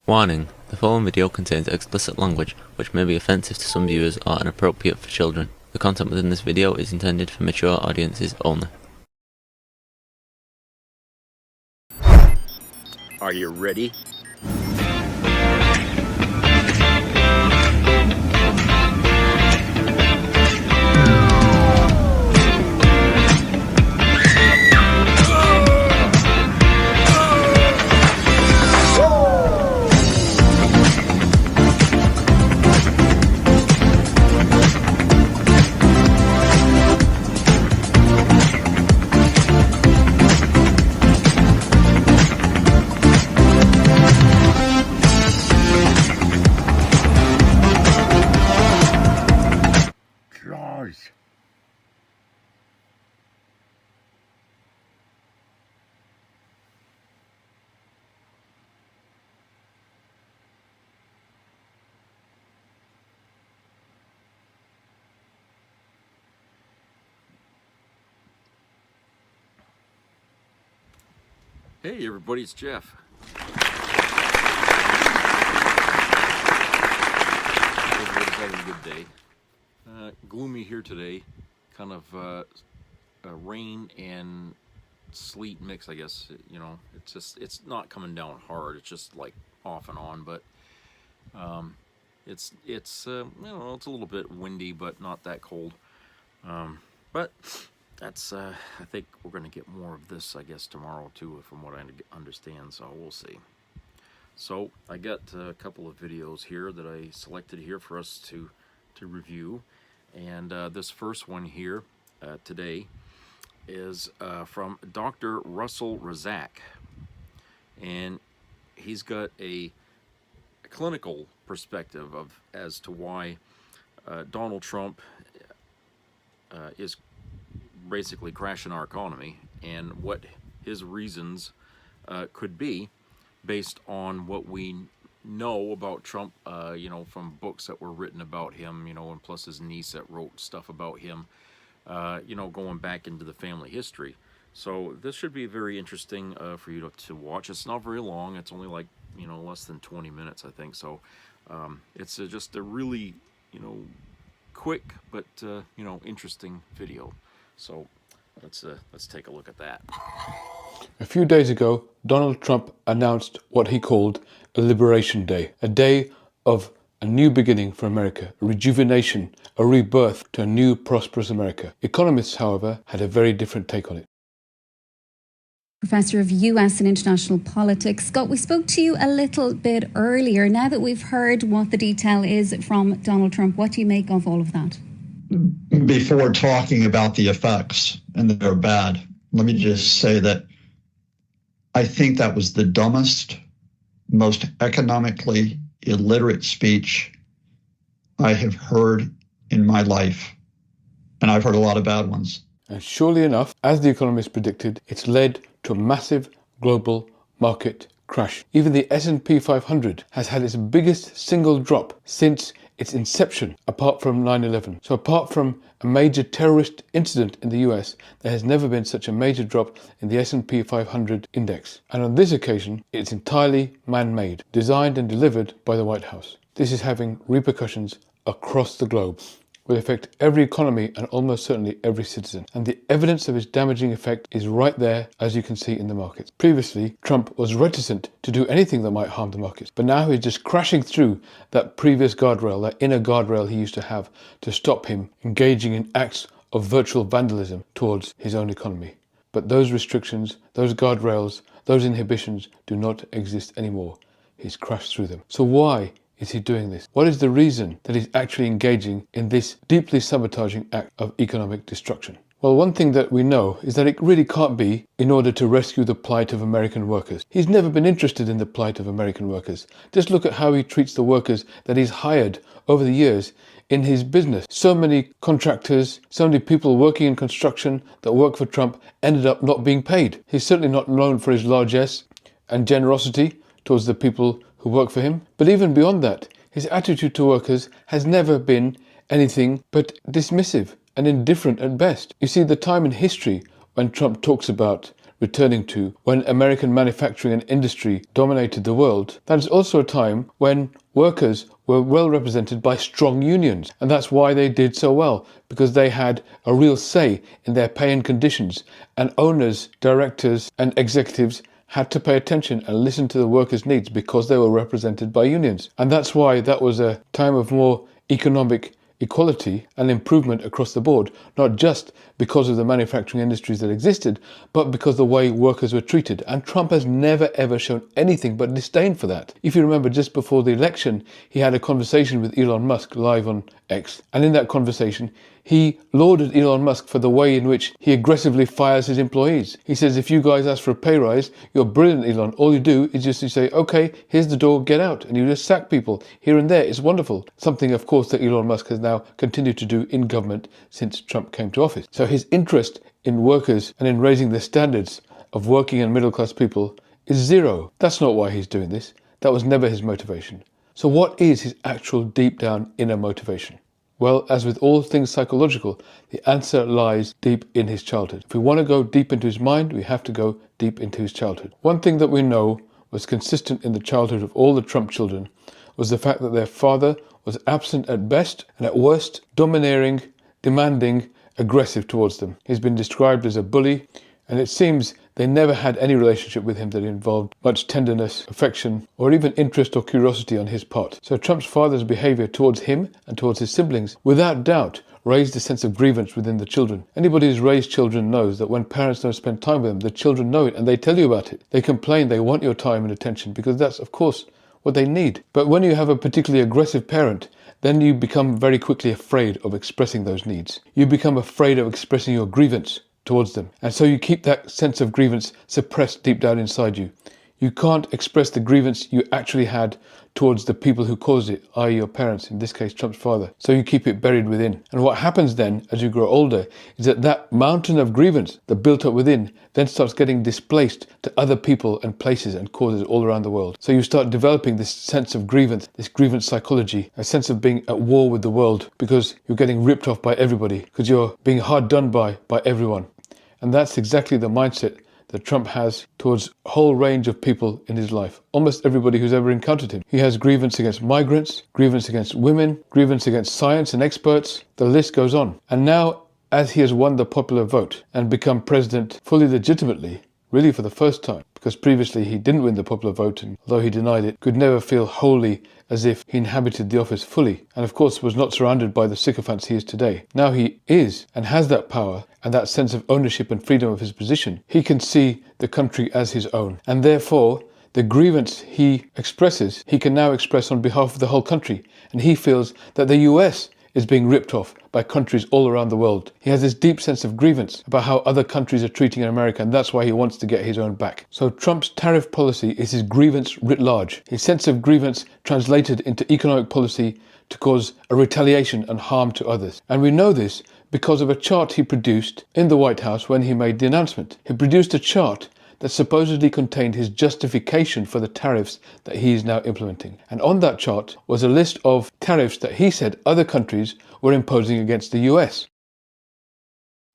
Warning: the following video contains explicit language which may be offensive to some viewers or inappropriate for children. The content within this video is intended for mature audiences only. Are you ready? Jaws. Hey everybody, it's Jeff. Everybody's having a good day. Gloomy here today, kind of rain and sleet mix, I guess. You know, it's not coming down hard, it's just like off and on, but it's you know, it's a little bit windy, but not that cold. But that's I think we're going to get more of this, I guess, tomorrow too, from what I understand, so we'll see. So I got a couple of videos here that I selected here for us to review, and this first one here today is from Dr. Russell Rezac, and he's got a clinical perspective of as to why Donald Trump is basically crashing our economy, and what his reasons could be based on what we know about Trump, you know, from books that were written about him, you know, and plus his niece that wrote stuff about him, you know, going back into the family history. So this should be very interesting for you to watch. It's not very long. It's only like, you know, less than 20 minutes, I think. So it's just a really, you know, quick but you know, interesting video. So let's take a look at that. A few days ago, Donald Trump announced what he called a Liberation Day, a day of a new beginning for America, a rejuvenation, a rebirth to a new prosperous America. Economists, however, had a very different take on it. Professor of US and International Politics. Scott, we spoke to you a little bit earlier. Now that we've heard what the detail is from Donald Trump, what do you make of all of that? Before talking about the effects, and they're bad, let me just say that I think that was the dumbest, most economically illiterate speech I have heard in my life. And I've heard a lot of bad ones. And surely enough, as the economists predicted, it's led to a massive global market crash. Even the S&P 500 has had its biggest single drop since its inception, apart from 9/11. So apart from a major terrorist incident in the US, there has never been such a major drop in the S&P 500 index. And on this occasion, it's entirely man-made, designed and delivered by the White House. This is having repercussions across the globe, will affect every economy and almost certainly every citizen. And the evidence of its damaging effect is right there, as you can see in the markets. Previously, Trump was reticent to do anything that might harm the markets, but now he's just crashing through that previous guardrail, that inner guardrail he used to have to stop him engaging in acts of virtual vandalism towards his own economy. But those restrictions, those guardrails, those inhibitions do not exist anymore. He's crashed through them. So why is he doing this? What is the reason that he's actually engaging in this deeply sabotaging act of economic destruction? Well, one thing that we know is that it really can't be in order to rescue the plight of American workers. He's never been interested in the plight of American workers. Just look at how he treats the workers that he's hired over the years in his business. So many contractors, so many people working in construction that work for Trump ended up not being paid. He's certainly not known for his largesse and generosity towards the people who work for him. But even beyond that, his attitude to workers has never been anything but dismissive and indifferent at best. You see, the time in history when Trump talks about returning to when American manufacturing and industry dominated the world, that is also a time when workers were well represented by strong unions. And that's why they did so well, because they had a real say in their pay and conditions. And owners, directors, and executives had to pay attention and listen to the workers' needs because they were represented by unions. And that's why that was a time of more economic equality and improvement across the board, not just because of the manufacturing industries that existed, but because the way workers were treated. And Trump has never ever shown anything but disdain for that. If you remember, just before the election, he had a conversation with Elon Musk live on X. And in that conversation, he lauded Elon Musk for the way in which he aggressively fires his employees. He says, if you guys ask for a pay rise, you're brilliant, Elon. All you do is just you say, okay, here's the door, get out. And you just sack people here and there. It's wonderful. Something, of course, that Elon Musk has now continued to do in government since Trump came to office. So his interest in workers and in raising the standards of working and middle class people is zero. That's not why he's doing this. That was never his motivation. So what is his actual deep down inner motivation? Well, as with all things psychological, the answer lies deep in his childhood. If we want to go deep into his mind, we have to go deep into his childhood. One thing that we know was consistent in the childhood of all the Trump children was the fact that their father was absent at best and at worst, domineering, demanding, aggressive towards them. He's been described as a bully, and it seems they never had any relationship with him that involved much tenderness, affection, or even interest or curiosity on his part. So Trump's father's behavior towards him and towards his siblings, without doubt, raised a sense of grievance within the children. Anybody who's raised children knows that when parents don't spend time with them, the children know it and they tell you about it. They complain, they want your time and attention because that's, of course, what they need. But when you have a particularly aggressive parent, then you become very quickly afraid of expressing those needs. You become afraid of expressing your grievance towards them. And so you keep that sense of grievance suppressed deep down inside you. You can't express the grievance you actually had towards the people who caused it, i.e. your parents, in this case Trump's father. So you keep it buried within. And what happens then, as you grow older, is that that mountain of grievance that built up within then starts getting displaced to other people and places and causes all around the world. So you start developing this sense of grievance, this grievance psychology, a sense of being at war with the world because you're getting ripped off by everybody, because you're being hard done by everyone. And that's exactly the mindset that Trump has towards a whole range of people in his life. Almost everybody who's ever encountered him. He has grievance against migrants, grievance against women, grievance against science and experts. The list goes on. And now, as he has won the popular vote and become president fully legitimately, really for the first time, because previously he didn't win the popular vote and although he denied it, could never feel wholly as if he inhabited the office fully, and of course was not surrounded by the sycophants he is today. Now he is and has that power and that sense of ownership and freedom of his position. He can see the country as his own, and therefore the grievance he expresses, he can now express on behalf of the whole country, and he feels that the US is being ripped off by countries all around the world. He has this deep sense of grievance about how other countries are treating America, and that's why he wants to get his own back. So Trump's tariff policy is his grievance writ large. His sense of grievance translated into economic policy to cause a retaliation and harm to others. And we know this because of a chart he produced in the White House when he made the announcement. He produced a chart that supposedly contained his justification for the tariffs that he is now implementing. And on that chart was a list of tariffs that he said other countries were imposing against the US.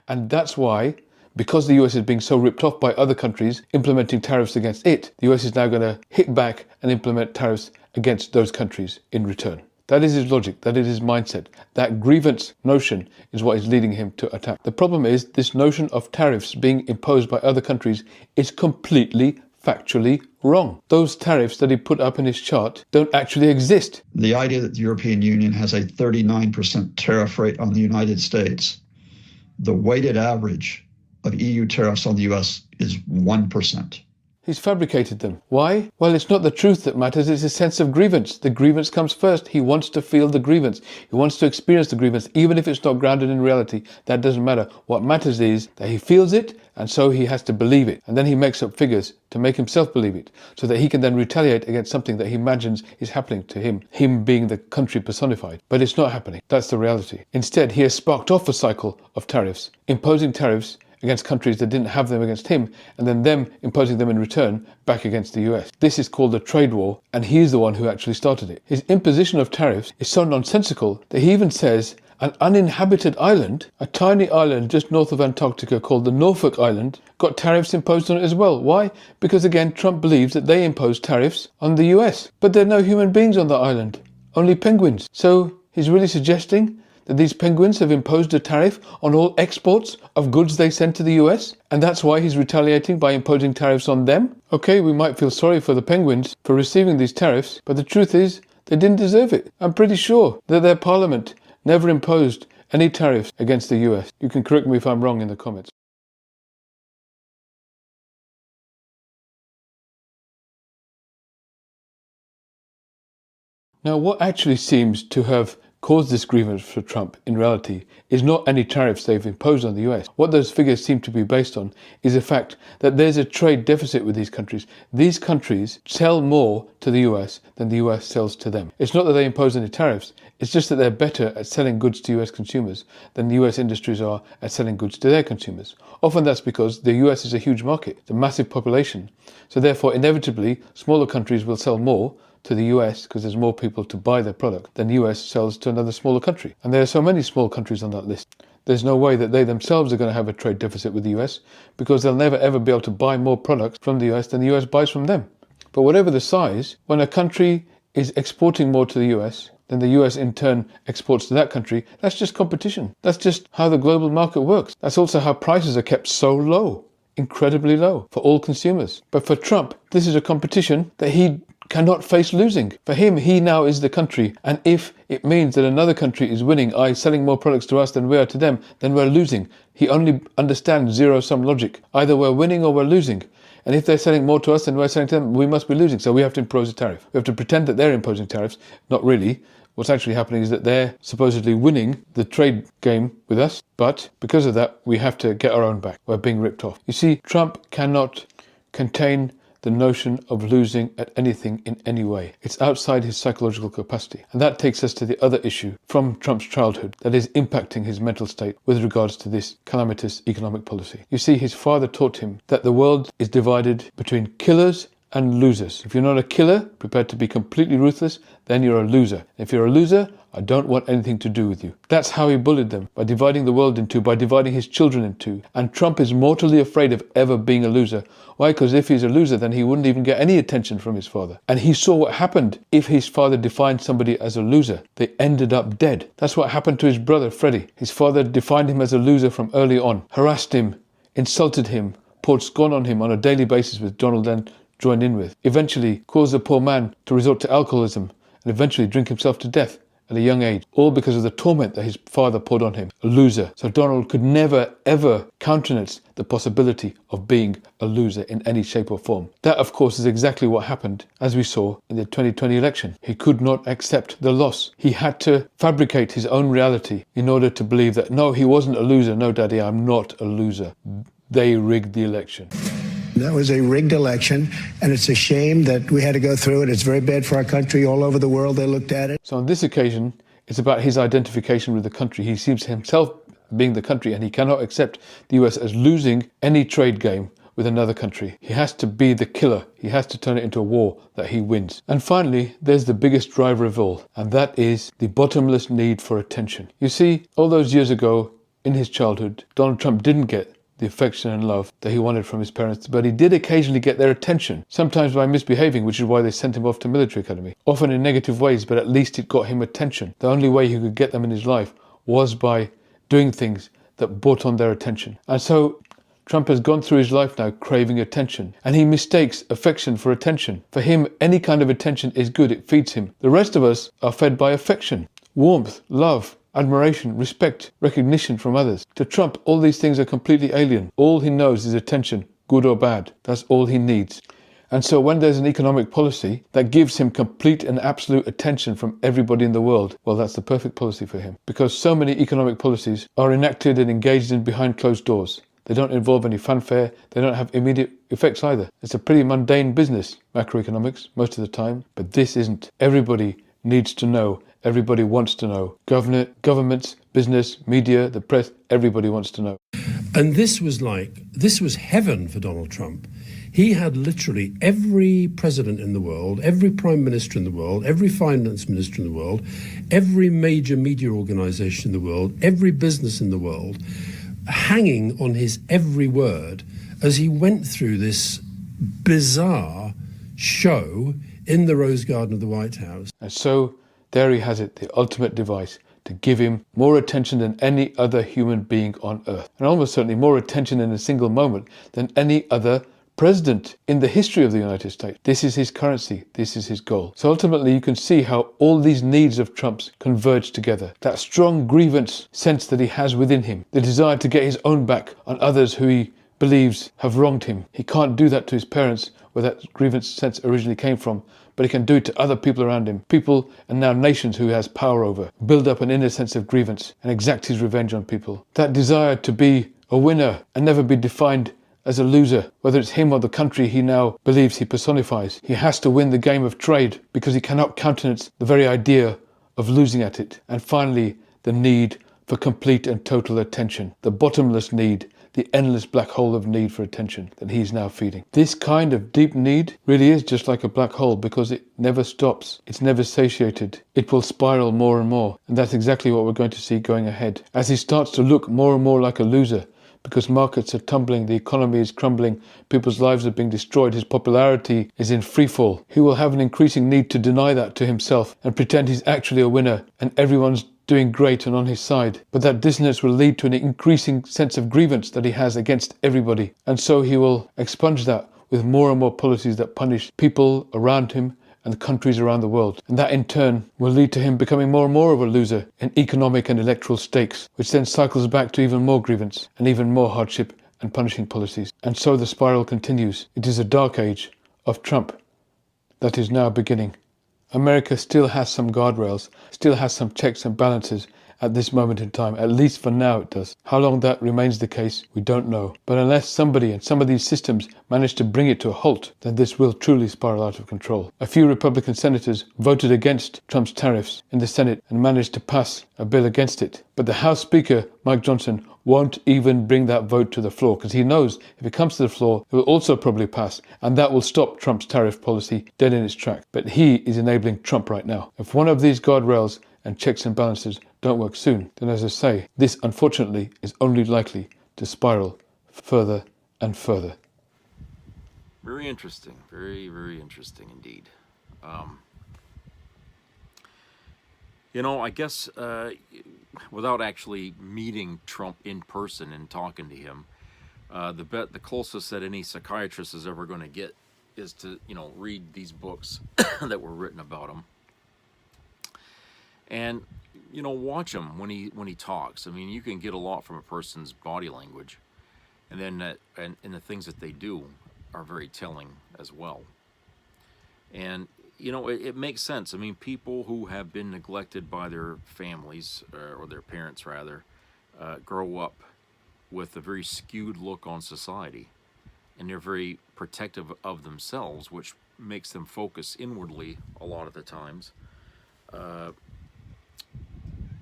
And that's why, because the US is being so ripped off by other countries implementing tariffs against it, the US is now going to hit back and implement tariffs against those countries in return. That is his logic, that is his mindset. That grievance notion is what is leading him to attack. The problem is this notion of tariffs being imposed by other countries is completely factually wrong. Those tariffs that he put up in his chart don't actually exist. The idea that the European Union has a 39% tariff rate on the United States, the weighted average of EU tariffs on the US is 1%. He's fabricated them. Why? Well, it's not the truth that matters, it's a sense of grievance. The grievance comes first. He wants to feel the grievance. He wants to experience the grievance, even if it's not grounded in reality. That doesn't matter. What matters is that he feels it, and so he has to believe it. And then he makes up figures to make himself believe it, so that he can then retaliate against something that he imagines is happening to him being the country personified. But it's not happening. That's the reality. Instead, he has sparked off a cycle of tariffs, imposing tariffs against countries that didn't have them against him, and then them imposing them in return back against the US. This is called a trade war, and he's the one who actually started it. His imposition of tariffs is so nonsensical that he even says, an uninhabited island, a tiny island just north of Antarctica called the Norfolk Island, got tariffs imposed on it as well. Why? Because again, Trump believes that they impose tariffs on the US. But there are no human beings on the island, only penguins. So he's really suggesting that these penguins have imposed a tariff on all exports of goods they send to the US, and that's why he's retaliating by imposing tariffs on them? Okay, we might feel sorry for the penguins for receiving these tariffs, but the truth is, they didn't deserve it. I'm pretty sure that their parliament never imposed any tariffs against the US. You can correct me if I'm wrong in the comments. Now, what actually seems to have caused this grievance for Trump in reality is not any tariffs they've imposed on the US. What those figures seem to be based on is the fact that there's a trade deficit with these countries. These countries sell more to the US than the US sells to them. It's not that they impose any tariffs, it's just that they're better at selling goods to US consumers than the US industries are at selling goods to their consumers. Often that's because the US is a huge market, it's a massive population. So therefore, inevitably, smaller countries will sell more to the US because there's more people to buy their product than the US sells to another smaller country. And there are so many small countries on that list. There's no way that they themselves are going to have a trade deficit with the US because they'll never ever be able to buy more products from the US than the US buys from them. But whatever the size, when a country is exporting more to the US than the US in turn exports to that country, that's just competition. That's just how the global market works. That's also how prices are kept so low, incredibly low for all consumers. But for Trump, this is a competition that he cannot face losing. For him, he now is the country, and if it means that another country is winning, i.e. selling more products to us than we are to them, then we're losing. He only understands zero-sum logic. Either we're winning or we're losing. And if they're selling more to us than we're selling to them, we must be losing. So we have to impose a tariff. We have to pretend that they're imposing tariffs. Not really. What's actually happening is that they're supposedly winning the trade game with us, but because of that, we have to get our own back. We're being ripped off. You see, Trump cannot contain the notion of losing at anything in any way. It's outside his psychological capacity. And that takes us to the other issue from Trump's childhood that is impacting his mental state with regards to this calamitous economic policy. You see, his father taught him that the world is divided between killers and losers. If you're not a killer, prepared to be completely ruthless, then you're a loser. If you're a loser, I don't want anything to do with you. That's how he bullied them, by dividing the world in two, by dividing his children in two. And Trump is mortally afraid of ever being a loser. Why? Because if he's a loser, then he wouldn't even get any attention from his father. And he saw what happened if his father defined somebody as a loser. They ended up dead. That's what happened to his brother, Freddie. His father defined him as a loser from early on, harassed him, insulted him, poured scorn on him on a daily basis, with Donald then joined in with. Eventually caused the poor man to resort to alcoholism and eventually drink himself to death at a young age, all because of the torment that his father poured on him. A loser. So Donald could never ever countenance the possibility of being a loser in any shape or form. That, of course, is exactly what happened, as we saw in the 2020 election. He could not accept the loss. He had to fabricate his own reality in order to believe that, no, he wasn't a loser. No, Daddy, I'm not a loser. They rigged the election. That was a rigged election, and it's a shame that we had to go through it. It's very bad for our country. All over the world, they looked at it. So on this occasion, it's about his identification with the country. He sees himself being the country, and he cannot accept the US as losing any trade game with another country. He has to be the killer. He has to turn it into a war that he wins. And finally, there's the biggest driver of all, and that is the bottomless need for attention. You see, all those years ago, in his childhood, Donald Trump didn't get the affection and love that he wanted from his parents, but he did occasionally get their attention, sometimes by misbehaving, which is why they sent him off to military academy, often in negative ways, but at least it got him attention. The only way he could get them in his life was by doing things that brought on their attention. And so Trump has gone through his life now craving attention, and he mistakes affection for attention. For him, any kind of attention is good, it feeds him. The rest of us are fed by affection, warmth, love, admiration, respect, recognition from others. To Trump, all these things are completely alien. All he knows is attention, good or bad. That's all he needs. And so when there's an economic policy that gives him complete and absolute attention from everybody in the world, well, that's the perfect policy for him. Because so many economic policies are enacted and engaged in behind closed doors. They don't involve any fanfare. They don't have immediate effects either. It's a pretty mundane business, macroeconomics, most of the time. But this isn't. Everybody needs to know. Everybody wants to know. Governments, business, media, the press, everybody wants to know. And this was heaven for Donald Trump. He had literally every president in the world, every prime minister in the world, every finance minister in the world, every major media organization in the world, every business in the world, hanging on his every word as he went through this bizarre show in the Rose Garden of the White House. And so there he has it, the ultimate device to give him more attention than any other human being on earth. And almost certainly more attention in a single moment than any other president in the history of the United States. This is his currency. This is his goal. So ultimately you can see how all these needs of Trump's converge together. That strong grievance sense that he has within him, the desire to get his own back on others who he believes have wronged him. He can't do that to his parents, where that grievance sense originally came from, but he can do it to other people around him, people and now nations who he has power over, build up an inner sense of grievance and exact his revenge on people. That desire to be a winner and never be defined as a loser, whether it's him or the country he now believes he personifies. He has to win the game of trade because he cannot countenance the very idea of losing at it. And finally, the need for complete and total attention, the bottomless need, the endless black hole of need for attention that he's now feeding. This kind of deep need really is just like a black hole because it never stops. It's never satiated. It will spiral more and more. And that's exactly what we're going to see going ahead. As he starts to look more and more like a loser, because markets are tumbling, the economy is crumbling, people's lives are being destroyed, his popularity is in freefall. He will have an increasing need to deny that to himself and pretend he's actually a winner and everyone's doing great and on his side. But that dissonance will lead to an increasing sense of grievance that he has against everybody. And so he will expunge that with more and more policies that punish people around him and countries around the world. And that in turn will lead to him becoming more and more of a loser in economic and electoral stakes, which then cycles back to even more grievance and even more hardship and punishing policies. And so the spiral continues. It is a dark age of Trump that is now beginning. America still has some guardrails, still has some checks and balances at this moment in time. At least for now it does. How long that remains the case, we don't know. But unless somebody and some of these systems manage to bring it to a halt, then this will truly spiral out of control. A few Republican senators voted against Trump's tariffs in the Senate and managed to pass a bill against it. But the House Speaker, Mike Johnson, won't even bring that vote to the floor because he knows if it comes to the floor, it will also probably pass, and that will stop Trump's tariff policy dead in its track. But he is enabling Trump right now. If one of these guardrails and checks and balances don't work soon, then as I say, this unfortunately is only likely to spiral further and further. Very interesting. Very, very interesting indeed. I guess without actually meeting Trump in person and talking to him, the closest that any psychiatrist is ever going to get is to, read these books that were written about him. And, watch him when he talks. I mean, you can get a lot from a person's body language. And then and the things that they do are very telling as well. And, it makes sense. I mean, people who have been neglected by their families, or their parents rather, grow up with a very skewed look on society. And they're very protective of themselves, which makes them focus inwardly a lot of the times,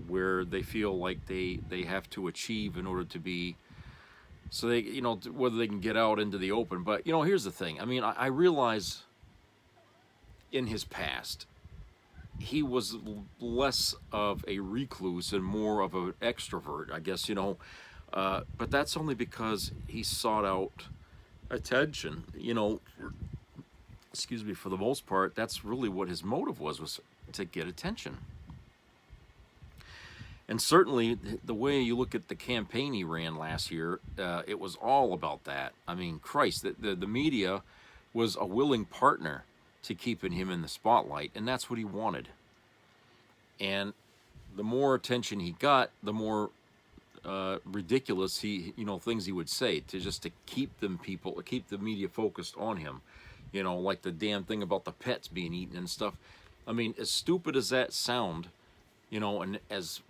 where they feel like they have to achieve in order to be, so they, whether they can get out into the open. But, here's the thing. I mean, I realize in his past, he was less of a recluse and more of an extrovert, I guess, but that's only because he sought out attention, excuse me, for the most part. That's really what his motive was to get attention. And certainly the way you look at the campaign he ran last year, it was all about that. I mean, Christ, the media was a willing partner to keeping him in the spotlight, and that's what he wanted. And the more attention he got, the more ridiculous things he would say to keep the media focused on him. Like the damn thing about the pets being eaten and stuff. I mean, as stupid as that sound, and as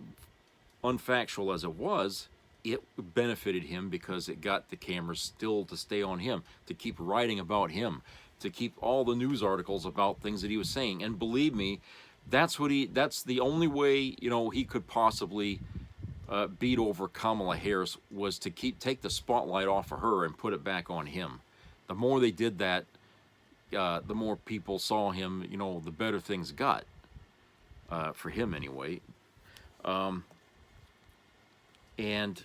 unfactual as it was, it benefited him because it got the cameras still to stay on him, to keep writing about him, to keep all the news articles about things that he was saying. And believe me, that's the only way, he could possibly beat over Kamala Harris, was to take the spotlight off of her and put it back on him. the more they did that, the more people saw him, you know, the better things got, for him anyway. And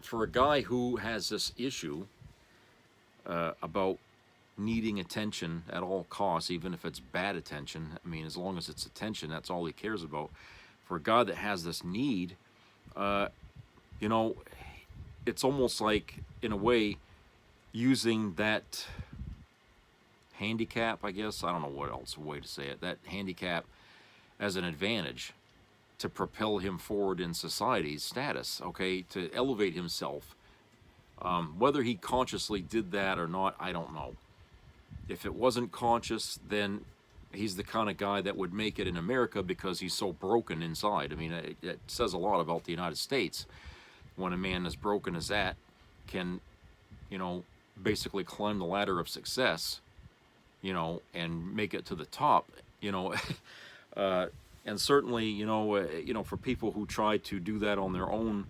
for a guy who has this issue about needing attention at all costs, even if it's bad attention, I mean, as long as it's attention, that's all he cares about. For a guy that has this need, you know, it's almost like, in a way, using that handicap, I guess, I don't know what else way to say it, that handicap as an advantage to propel him forward in society's status, okay, to elevate himself. Whether he consciously did that or not, I don't know. If it wasn't conscious, then he's the kind of guy that would make it in America because he's so broken inside. I mean, it says a lot about the United States when a man as broken as that can, you know, basically climb the ladder of success, you know, and make it to the top, you know. And certainly, you know, for people who try to do that on their own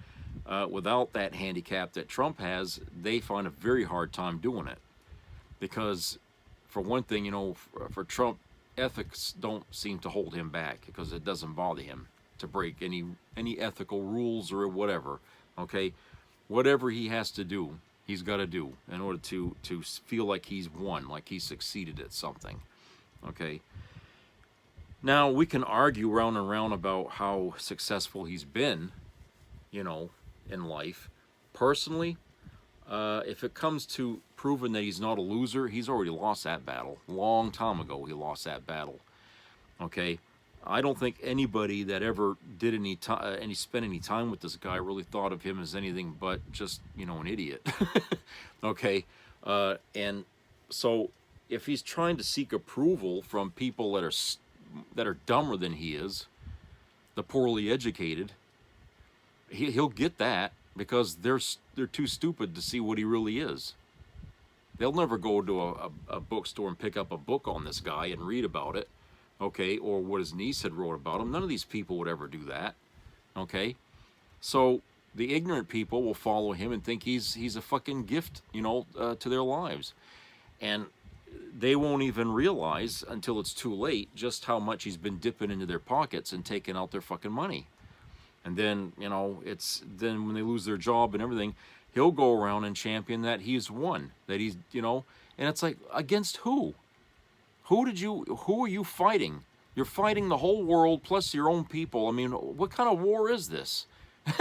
without that handicap that Trump has, they find a very hard time doing it. Because, for one thing, you know, for Trump, ethics don't seem to hold him back because it doesn't bother him to break any ethical rules or whatever, okay? Whatever he has to do, he's got to do in order to feel like he's won, like he's succeeded at something, okay? Now, we can argue round and round about how successful he's been, you know, in life. Personally, if it comes to proving that he's not a loser, he's already lost that battle. Long time ago, he lost that battle. Okay? I don't think anybody that ever did spent any time with this guy really thought of him as anything but just, you know, an idiot. Okay? And so, if he's trying to seek approval from people that are dumber than he is, the poorly educated, he'll get that because they're too stupid to see what he really is. They'll never go to a bookstore and pick up a book on this guy and read about it, okay, or what his niece had wrote about him. None of these people would ever do that, okay? So the ignorant people will follow him and think he's a fucking gift, you know, to their lives. And they won't even realize until it's too late just how much he's been dipping into their pockets and taking out their fucking money. And then, you know, then when they lose their job and everything, he'll go around and champion that he's won, that he's, you know, and it's like, against who? Who are you fighting? You're fighting the whole world plus your own people. I mean, what kind of war is this? Do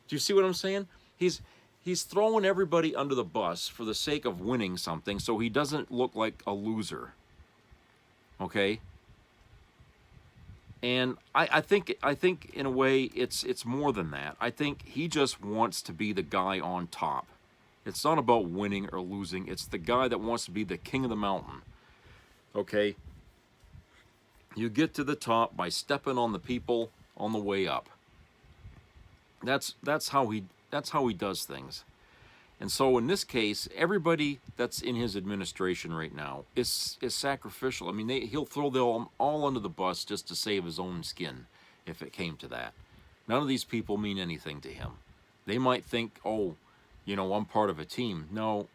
you see what I'm saying? He's throwing everybody under the bus for the sake of winning something so he doesn't look like a loser. Okay? And I think in a way it's more than that. I think he just wants to be the guy on top. It's not about winning or losing. It's the guy that wants to be the king of the mountain. Okay? You get to the top by stepping on the people on the way up. That's how he does things. And so in this case, everybody that's in his administration right now is sacrificial. I mean, he'll throw them all under the bus just to save his own skin, if it came to that. None of these people mean anything to him. They might think, oh, you know, I'm part of a team. No,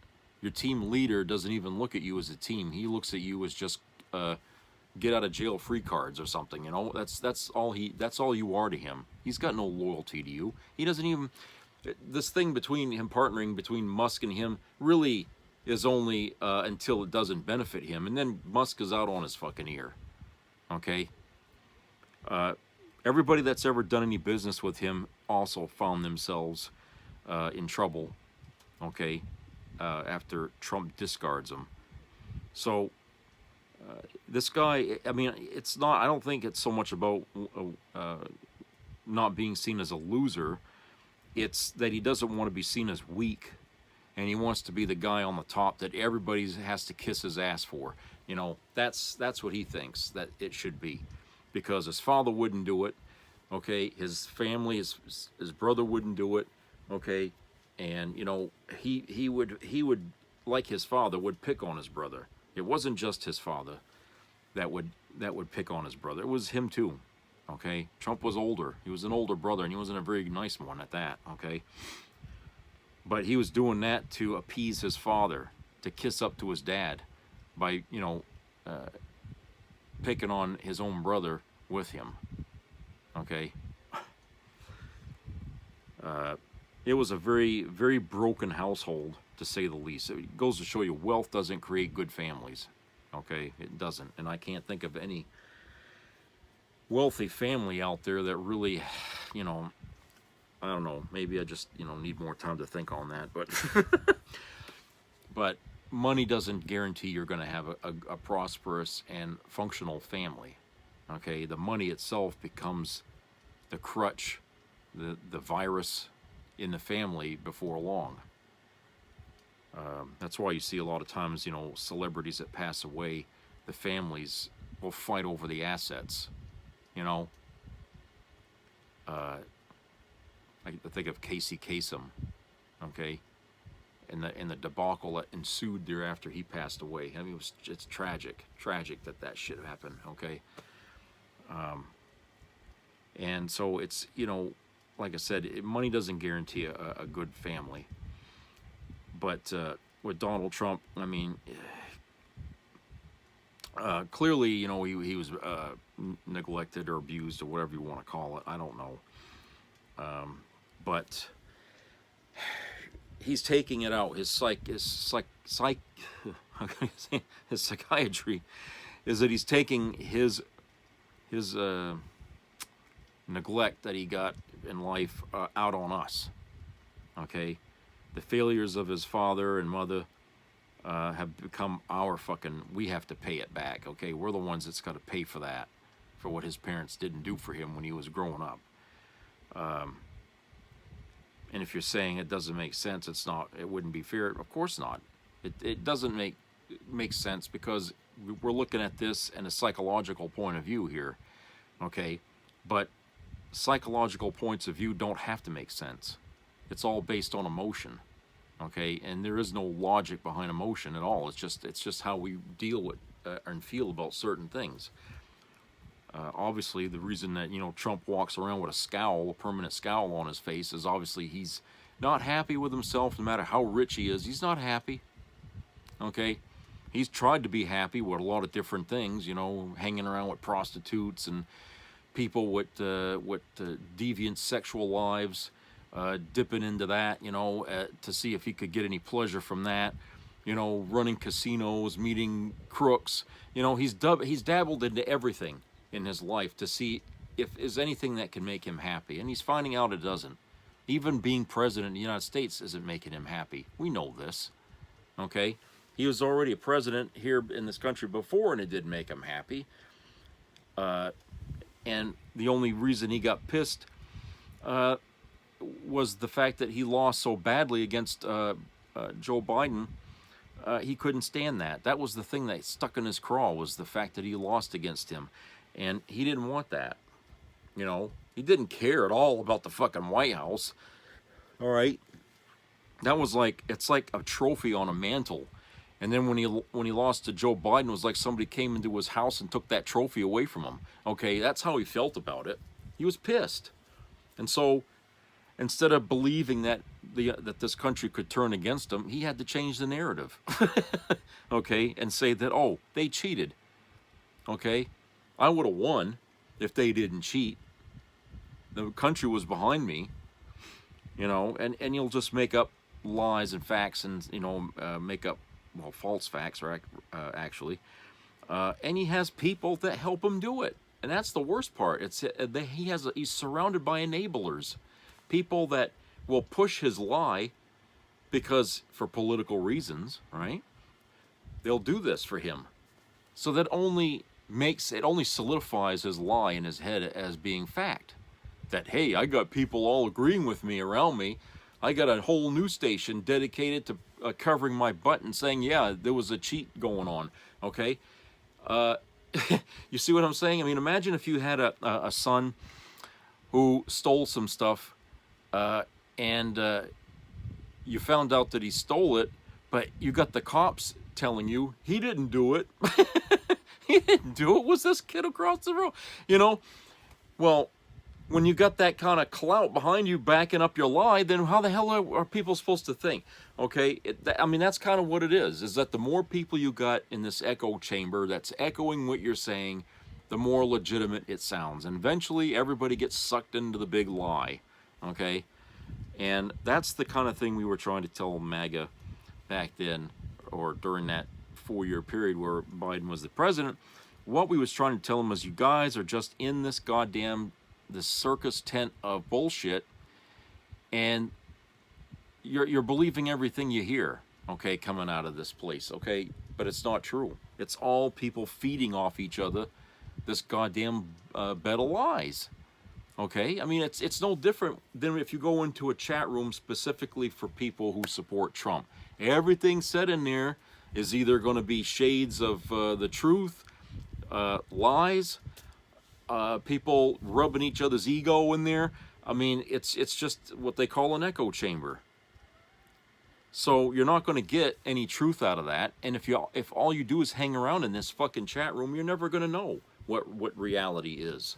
your team leader doesn't even look at you as a team. He looks at you as just get out of jail free cards or something. You know, that's all you are to him. He's got no loyalty to you. He doesn't even. This thing between him partnering between Musk and him really is only until it doesn't benefit him, and then Musk is out on his fucking ear. Okay. Everybody that's ever done any business with him also found themselves in trouble. Okay, after Trump discards them. So this guy, I mean, it's not. I don't think it's so much about not being seen as a loser. It's that he doesn't want to be seen as weak, and he wants to be the guy on the top that everybody has to kiss his ass for. You know, that's what he thinks that it should be, because his father wouldn't do it. Okay, his family, his brother wouldn't do it. Okay, and you know he would like his father would pick on his brother. It wasn't just his father that would pick on his brother. It was him too. Okay, Trump was older. He was an older brother, and he wasn't a very nice one at that. Okay, But he was doing that to appease his father, to kiss up to his dad by, you know, picking on his own brother with him. Okay? It was a very, very broken household, to say the least. It goes to show you, wealth doesn't create good families. Okay? It doesn't. And I can't think of any wealthy family out there that really, you know, I don't know, maybe I just, you know, need more time to think on that, but but money doesn't guarantee you're going to have a prosperous and functional family. Okay, the money itself becomes the crutch, the virus in the family before long. That's why you see a lot of times, you know, celebrities that pass away, the families will fight over the assets. You know, I think of Casey Kasem, okay, and the debacle that ensued thereafter he passed away. I mean, it's tragic that shit happened, okay. And so it's, you know, like I said, money doesn't guarantee a good family. But with Donald Trump, I mean, clearly, you know, he was neglected or abused or whatever you want to call it. I don't know. But he's taking it out. His psychiatry is that he's taking his neglect that he got in life out on us. Okay, the failures of his father and mother have become our fucking. We have to pay it back. Okay, we're the ones that's got to pay for that, for what his parents didn't do for him when he was growing up. And if you're saying it doesn't make sense, it's not. It wouldn't be fair. Of course not. It doesn't make sense because we're looking at this in a psychological point of view here. Okay, but psychological points of view don't have to make sense. It's all based on emotion. Okay, and there is no logic behind emotion at all. It's just how we deal with and feel about certain things. Obviously, the reason that, you know, Trump walks around with a scowl, a permanent scowl on his face, is obviously he's not happy with himself. No matter how rich he is, he's not happy. Okay, he's tried to be happy with a lot of different things. You know, hanging around with prostitutes and people with deviant sexual lives, dipping into that. You know, to see if he could get any pleasure from that. You know, running casinos, meeting crooks. You know, he's dabbled into everything in his life to see if there's anything that can make him happy, and he's finding out it doesn't. Even being president of the United States isn't making him happy. We know this. Okay, he was already a president here in this country before, and it didn't make him happy. And the only reason he got pissed was the fact that he lost so badly against Joe Biden. He couldn't stand that. That was the thing that stuck in his craw, was the fact that he lost against him. And he didn't want that. You know, he didn't care at all about the fucking White House. All right. That was like, it's like a trophy on a mantle. And then when he lost to Joe Biden, it was like somebody came into his house and took that trophy away from him. Okay, that's how he felt about it. He was pissed. And so instead of believing that that this country could turn against him, he had to change the narrative. Okay, and say that, oh, they cheated. Okay, I would have won if they didn't cheat. The country was behind me, you know, and you'll just make up lies and facts and, you know, make up, well, false facts, right, actually. And he has people that help him do it. And that's the worst part. It's he's surrounded by enablers, people that will push his lie because for political reasons, right? They'll do this for him. So that only solidifies his lie in his head as being fact. That, hey, I got people all agreeing with me around me. I got a whole news station dedicated to covering my butt and saying, yeah, there was a cheat going on. Okay? You see what I'm saying? I mean, imagine if you had a son who stole some stuff and you found out that he stole it, but you got the cops telling you he didn't do it. He didn't do it. Was this kid across the road? You know? Well, when you got that kind of clout behind you backing up your lie, then how the hell are people supposed to think? Okay, I mean, that's kind of what it is that the more people you got in this echo chamber that's echoing what you're saying, the more legitimate it sounds. And eventually everybody gets sucked into the big lie, okay? And that's the kind of thing we were trying to tell MAGA back then, or during that 4-year period where Biden was the president. What we was trying to tell them was, you guys are just in this goddamn this circus tent of bullshit, and you're believing everything you hear, okay, coming out of this place, okay? But it's not true. It's all people feeding off each other this goddamn bed of lies, okay? I mean, it's no different than if you go into a chat room specifically for people who support Trump. Everything said in there is either going to be shades of the truth, lies, people rubbing each other's ego in there. I mean, it's just what they call an echo chamber. So you're not going to get any truth out of that. And if all you do is hang around in this fucking chat room, you're never going to know what reality is.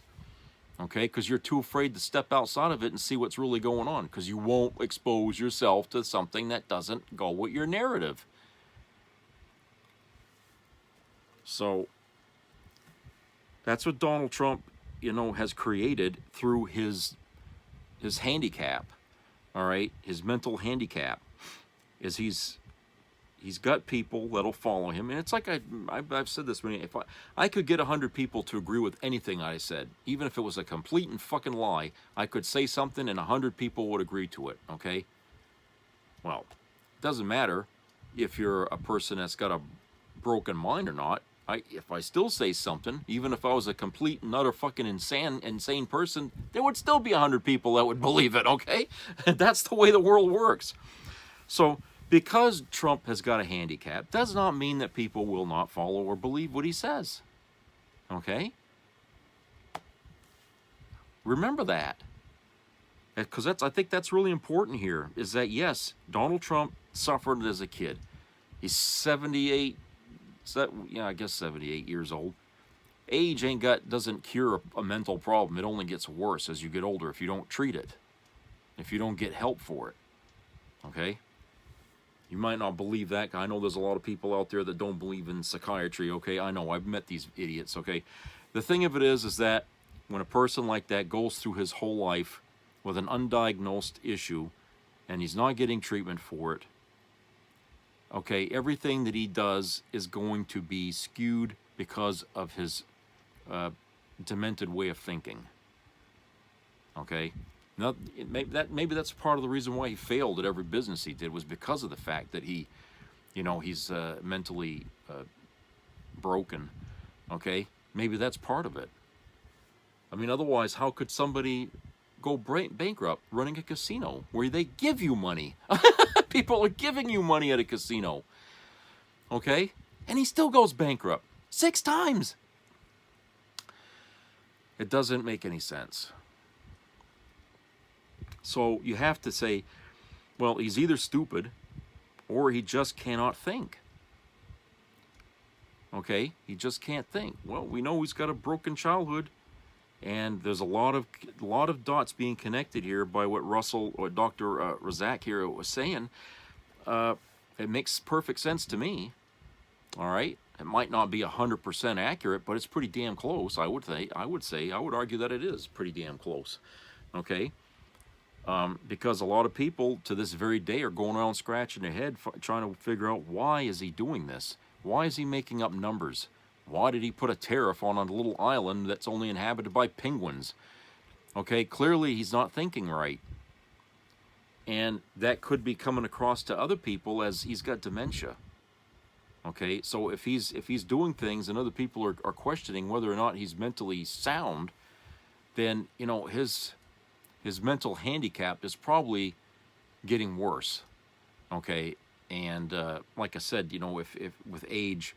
Okay? Because you're too afraid to step outside of it and see what's really going on. Because you won't expose yourself to something that doesn't go with your narrative. So that's what Donald Trump, has created through his handicap. All right? His mental handicap is he's got people that'll follow him. And it's like I've said this many, if I could get 100 people to agree with anything I said, even if it was a complete and fucking lie, I could say something and 100 people would agree to it, okay? Well, it doesn't matter if you're a person that's got a broken mind or not. If I still say something, even if I was a complete and utter fucking insane person, there would still be 100 people that would believe it, okay? That's the way the world works. So, because Trump has got a handicap, does not mean that people will not follow or believe what he says. Okay? Remember that. Because I think that's really important here, is that, yes, Donald Trump suffered as a kid. He's 78, I guess 78 years old. Age doesn't cure a mental problem. It only gets worse as you get older if you don't treat it, if you don't get help for it. Okay? You might not believe that. I know there's a lot of people out there that don't believe in psychiatry, okay? I know, I've met these idiots, okay? The thing of it is that when a person like that goes through his whole life with an undiagnosed issue and he's not getting treatment for it, okay, everything that he does is going to be skewed because of his demented way of thinking, okay? Now, maybe that's part of the reason why he failed at every business he did, was because of the fact that he's mentally broken. Okay, maybe that's part of it. I mean, otherwise, how could somebody go bankrupt running a casino where they give you money? People are giving you money at a casino. Okay, and he still goes bankrupt 6 times. It doesn't make any sense. So you have to say, well, he's either stupid or he just cannot think. Okay? He just can't think. Well, we know he's got a broken childhood, and there's a lot of dots being connected here by what Russell or Dr. Razak here was saying. It makes perfect sense to me. All right? It might not be 100% accurate, but it's pretty damn close, I would argue that it is pretty damn close. Okay? Because a lot of people to this very day are going around scratching their head trying to figure out, why is he doing this? Why is he making up numbers? Why did he put a tariff on a little island that's only inhabited by penguins? Okay, clearly he's not thinking right. And that could be coming across to other people as he's got dementia. Okay, so if he's doing things and other people are questioning whether or not he's mentally sound, then, his mental handicap is probably getting worse, okay? And like I said, if with age,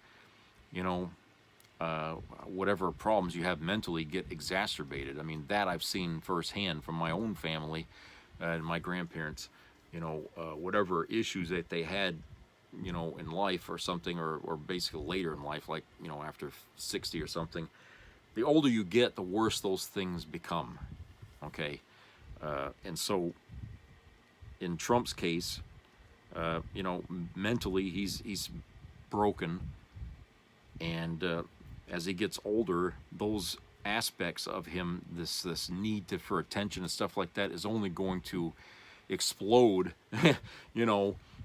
whatever problems you have mentally get exacerbated. I mean, that I've seen firsthand from my own family and my grandparents. Whatever issues that they had, in life or something, or basically later in life, like, after 60 or something, the older you get, the worse those things become. okay? And so in Trump's case, mentally he's broken, and as he gets older, those aspects of him, this need for attention and stuff like that, is only going to explode,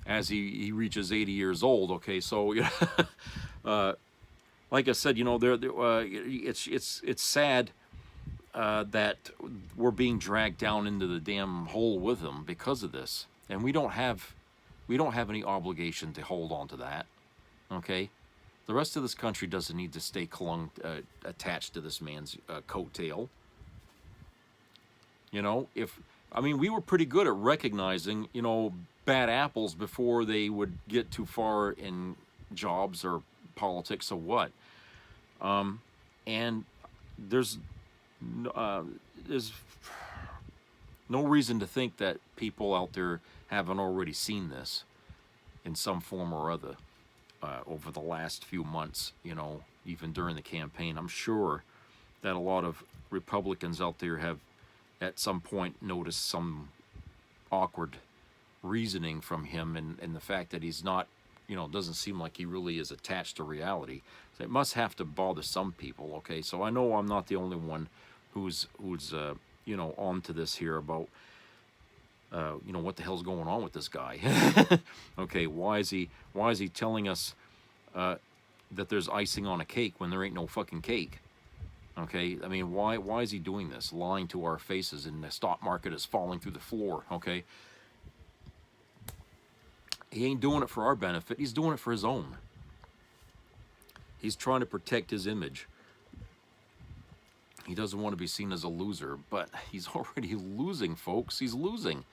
as he reaches 80 years old. Okay, so like I said, it's sad that we're being dragged down into the damn hole with him because of this, and we don't have any obligation to hold on to that. Okay, the rest of this country doesn't need to stay attached to this man's coattail. We were pretty good at recognizing, bad apples before they would get too far in jobs or politics or what. And there's no reason to think that people out there haven't already seen this in some form or other over the last few months, even during the campaign. I'm sure that a lot of Republicans out there have at some point noticed some awkward reasoning from him, and the fact that he's not, doesn't seem like he really is attached to reality. So it must have to bother some people, okay? So I know I'm not the only one who's on to this here about, what the hell's going on with this guy? Okay, why is he telling us that there's icing on a cake when there ain't no fucking cake? Okay, I mean, why is he doing this, lying to our faces, and the stock market is falling through the floor? Okay, he ain't doing it for our benefit. He's doing it for his own. He's trying to protect his image. He doesn't want to be seen as a loser, but he's already losing, folks. He's losing.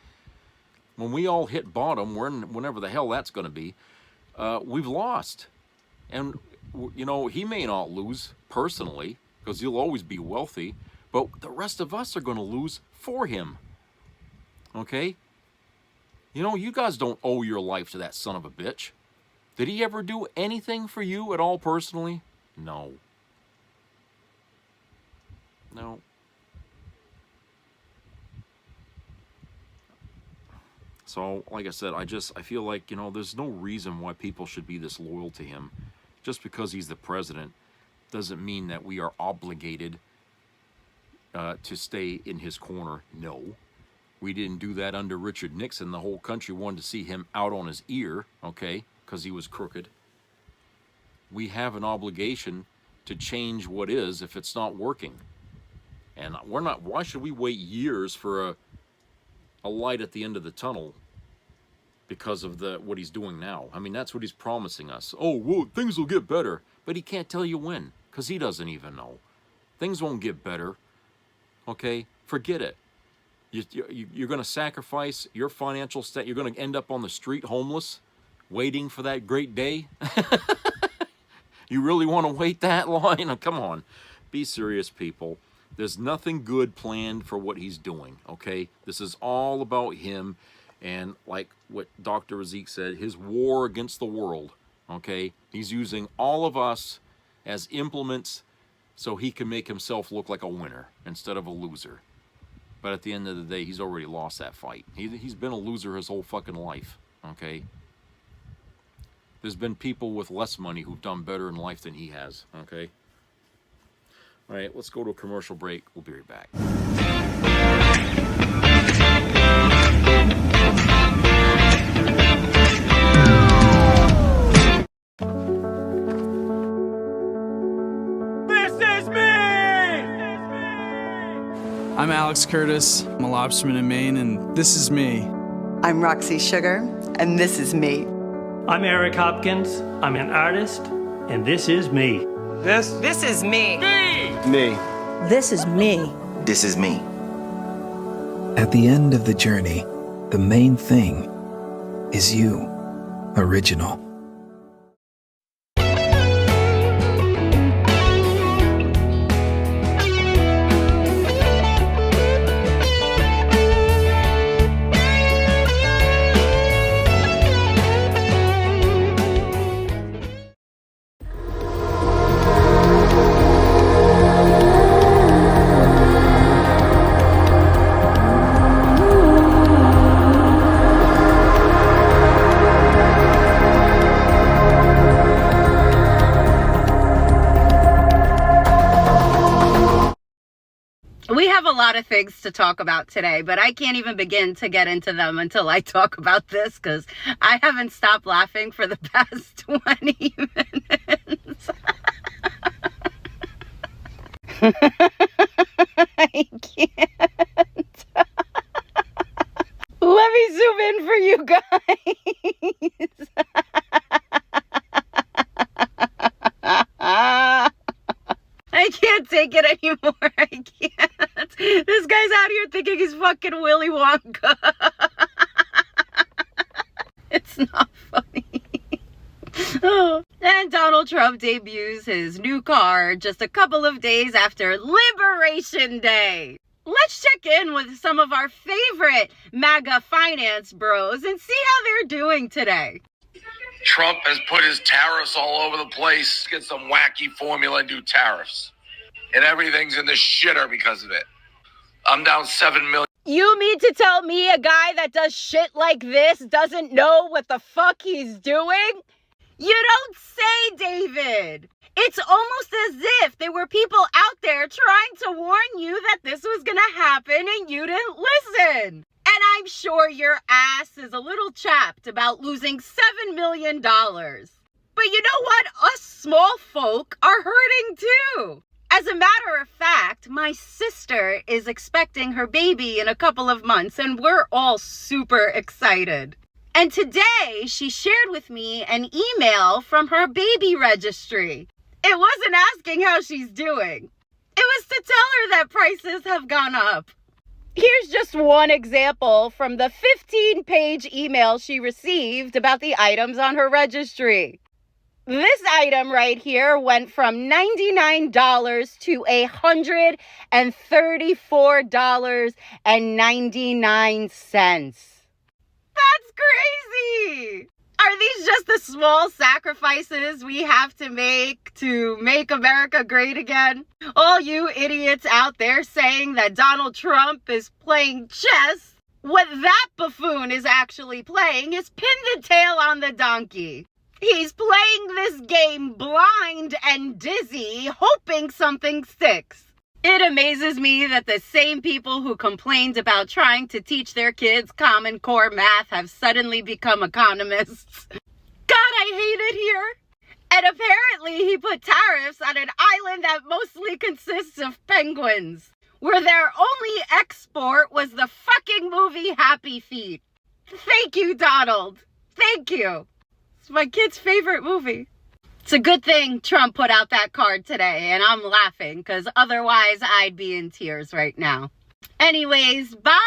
When we all hit bottom, whenever the hell that's going to be, we've lost. And, he may not lose personally, because he'll always be wealthy, but the rest of us are going to lose for him. Okay? You guys don't owe your life to that son of a bitch. Did he ever do anything for you at all personally? No. No. So, like I said, I feel like, there's no reason why people should be this loyal to him. Just because he's the president doesn't mean that we are obligated to stay in his corner. No. We didn't do that under Richard Nixon. The whole country wanted to see him out on his ear, okay, because he was crooked. We have an obligation to change what is if it's not working. And why should we wait years for a light at the end of the tunnel because of what he's doing now? I mean, that's what he's promising us. Oh, well, things will get better. But he can't tell you when, because he doesn't even know. Things won't get better, okay? Forget it. You're going to sacrifice your financial state. You're going to end up on the street homeless, waiting for that great day? You really want to wait that long? Come on. Be serious, people. There's nothing good planned for what he's doing, okay? This is all about him, and like what Dr. Razik said, his war against the world, okay? He's using all of us as implements so he can make himself look like a winner instead of a loser. But at the end of the day, he's already lost that fight. He's been a loser his whole fucking life, okay? There's been people with less money who've done better in life than he has, okay? All right, let's go to a commercial break. We'll be right back. I'm Alex Curtis. I'm a lobsterman in Maine, and this is me. I'm Roxy Sugar, and this is me. I'm Eric Hopkins. I'm an artist, and this is me. This is me. Me. This is me. This is me. At the end of the journey, the main thing is you, original. We have a lot of things to talk about today, but I can't even begin to get into them until I talk about this because I haven't stopped laughing for the past 20 minutes. I can't. Let me zoom in for you guys. I can't take it anymore. I can't. This guy's out here thinking he's fucking Willy Wonka. It's not funny. Oh. And Donald Trump debuts his new car just a couple of days after Liberation Day. Let's check in with some of our favorite MAGA finance bros and see how they're doing today. Trump has put his tariffs all over the place, get some wacky formula and do tariffs. And everything's in the shitter because of it. I'm down 7 million. You mean to tell me a guy that does shit like this doesn't know what the fuck he's doing? You don't say, David. It's almost as if there were people out there trying to warn you that this was gonna happen and you didn't listen. And I'm sure your ass is a little chapped about losing $7 million. But you know what? Us small folk are hurting too. As a matter of fact, my sister is expecting her baby in a couple of months and we're all super excited. And today she shared with me an email from her baby registry. It wasn't asking how she's doing. It was to tell her that prices have gone up. Here's just one example from the 15-page email she received about the items on her registry. This item right here went from $99 to $134.99. That's crazy! Are these just the small sacrifices we have to make America great again? All you idiots out there saying that Donald Trump is playing chess, what that buffoon is actually playing is pin the tail on the donkey. He's playing this game blind and dizzy, hoping something sticks. It amazes me that the same people who complained about trying to teach their kids Common Core math have suddenly become economists. God, I hate it here. And apparently he put tariffs on an island that mostly consists of penguins, where their only export was the fucking movie Happy Feet. Thank you, Donald. Thank you. It's my kid's favorite movie. It's a good thing Trump put out that card today, and I'm laughing, because otherwise I'd be in tears right now. Anyways, bye!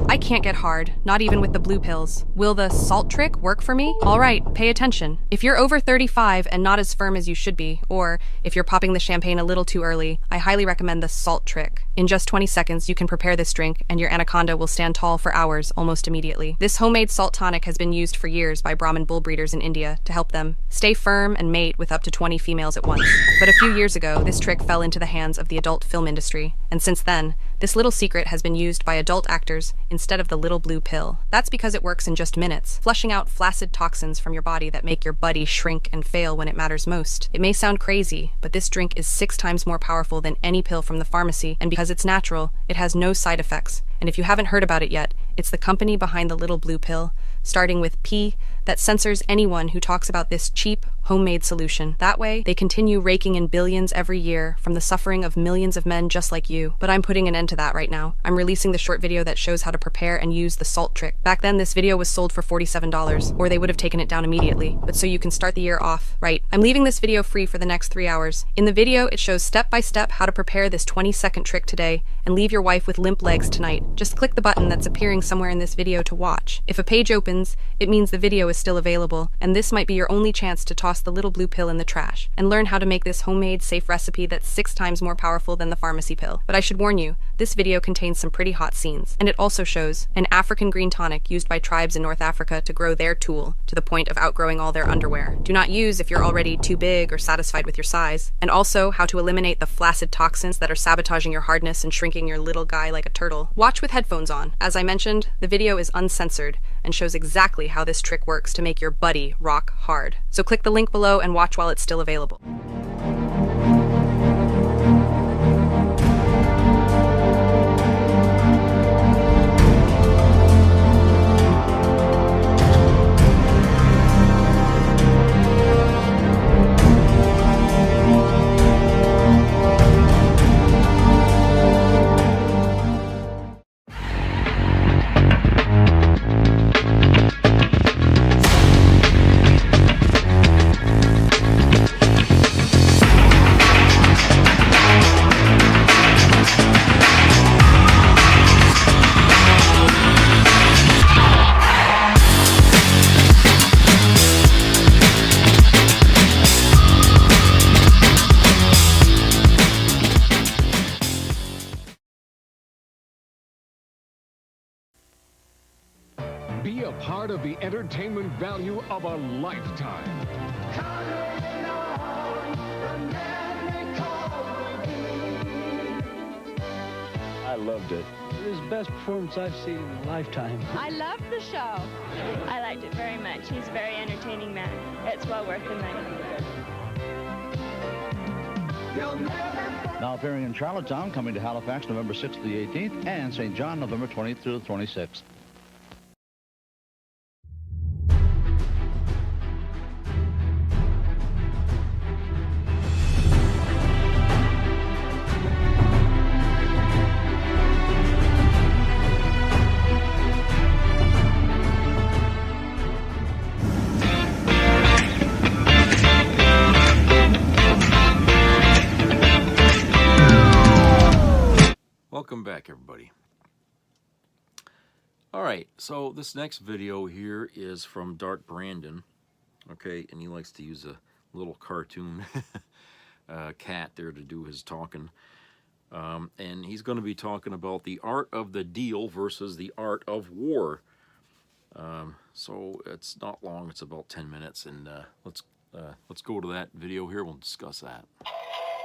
I can't get hard, not even with the blue pills. Will the salt trick work for me? All right, pay attention. If you're over 35 and not as firm as you should be, or if you're popping the champagne a little too early, I highly recommend the salt trick. In just 20 seconds, you can prepare this drink, and your anaconda will stand tall for hours almost immediately. This homemade salt tonic has been used for years by Brahmin bull breeders in India to help them stay firm and mate with up to 20 females at once. But a few years ago, this trick fell into the hands of the adult film industry, and since then, this little secret has been used by adult actors instead of the little blue pill. That's because it works in just minutes, flushing out flaccid toxins from your body that make your buddy shrink and fail when it matters most. It may sound crazy, but this drink is 6 times more powerful than any pill from the pharmacy, and because it's natural, it has no side effects. And if you haven't heard about it yet, it's the company behind the little blue pill, starting with P, that censors anyone who talks about this cheap, homemade solution. That way, they continue raking in billions every year from the suffering of millions of men just like you. But I'm putting an end to that right now. I'm releasing the short video that shows how to prepare and use the salt trick. Back then, this video was sold for $47, or they would have taken it down immediately. But so you can start the year off right. I'm leaving this video free for the next 3 hours. In the video, it shows step by step how to prepare this 20-second trick today and leave your wife with limp legs tonight. Just click the button that's appearing somewhere in this video to watch. If a page opens, it means the video is still available, and this might be your only chance to toss the little blue pill in the trash and learn how to make this homemade, safe recipe that's 6 times more powerful than the pharmacy pill. But I should warn you, this video contains some pretty hot scenes, and it also shows an African green tonic used by tribes in North Africa to grow their tool to the point of outgrowing all their underwear. Do not use if you're already too big or satisfied with your size. And also how to eliminate the flaccid toxins that are sabotaging your hardness and shrinking your little guy like a turtle. Watch with headphones on. As I mentioned, the video is uncensored and shows exactly how this trick works to make your buddy rock hard. So click the link below and watch while it's still available. Be a part of the entertainment value of a lifetime. I loved it. It was the best performance I've seen in a lifetime. I loved the show. I liked it very much. He's a very entertaining man. It's well worth the money. Now appearing in Charlottetown, coming to Halifax November 6th to the 18th, and St. John November 20th through the 26th. Welcome back, everybody. All right, so this next video here is from Dark Brandon, okay, and he likes to use a little cartoon cat there to do his talking, and he's going to be talking about the art of the deal versus the art of war. So it's not long; it's about 10 minutes, and let's go to that video here. We'll discuss that.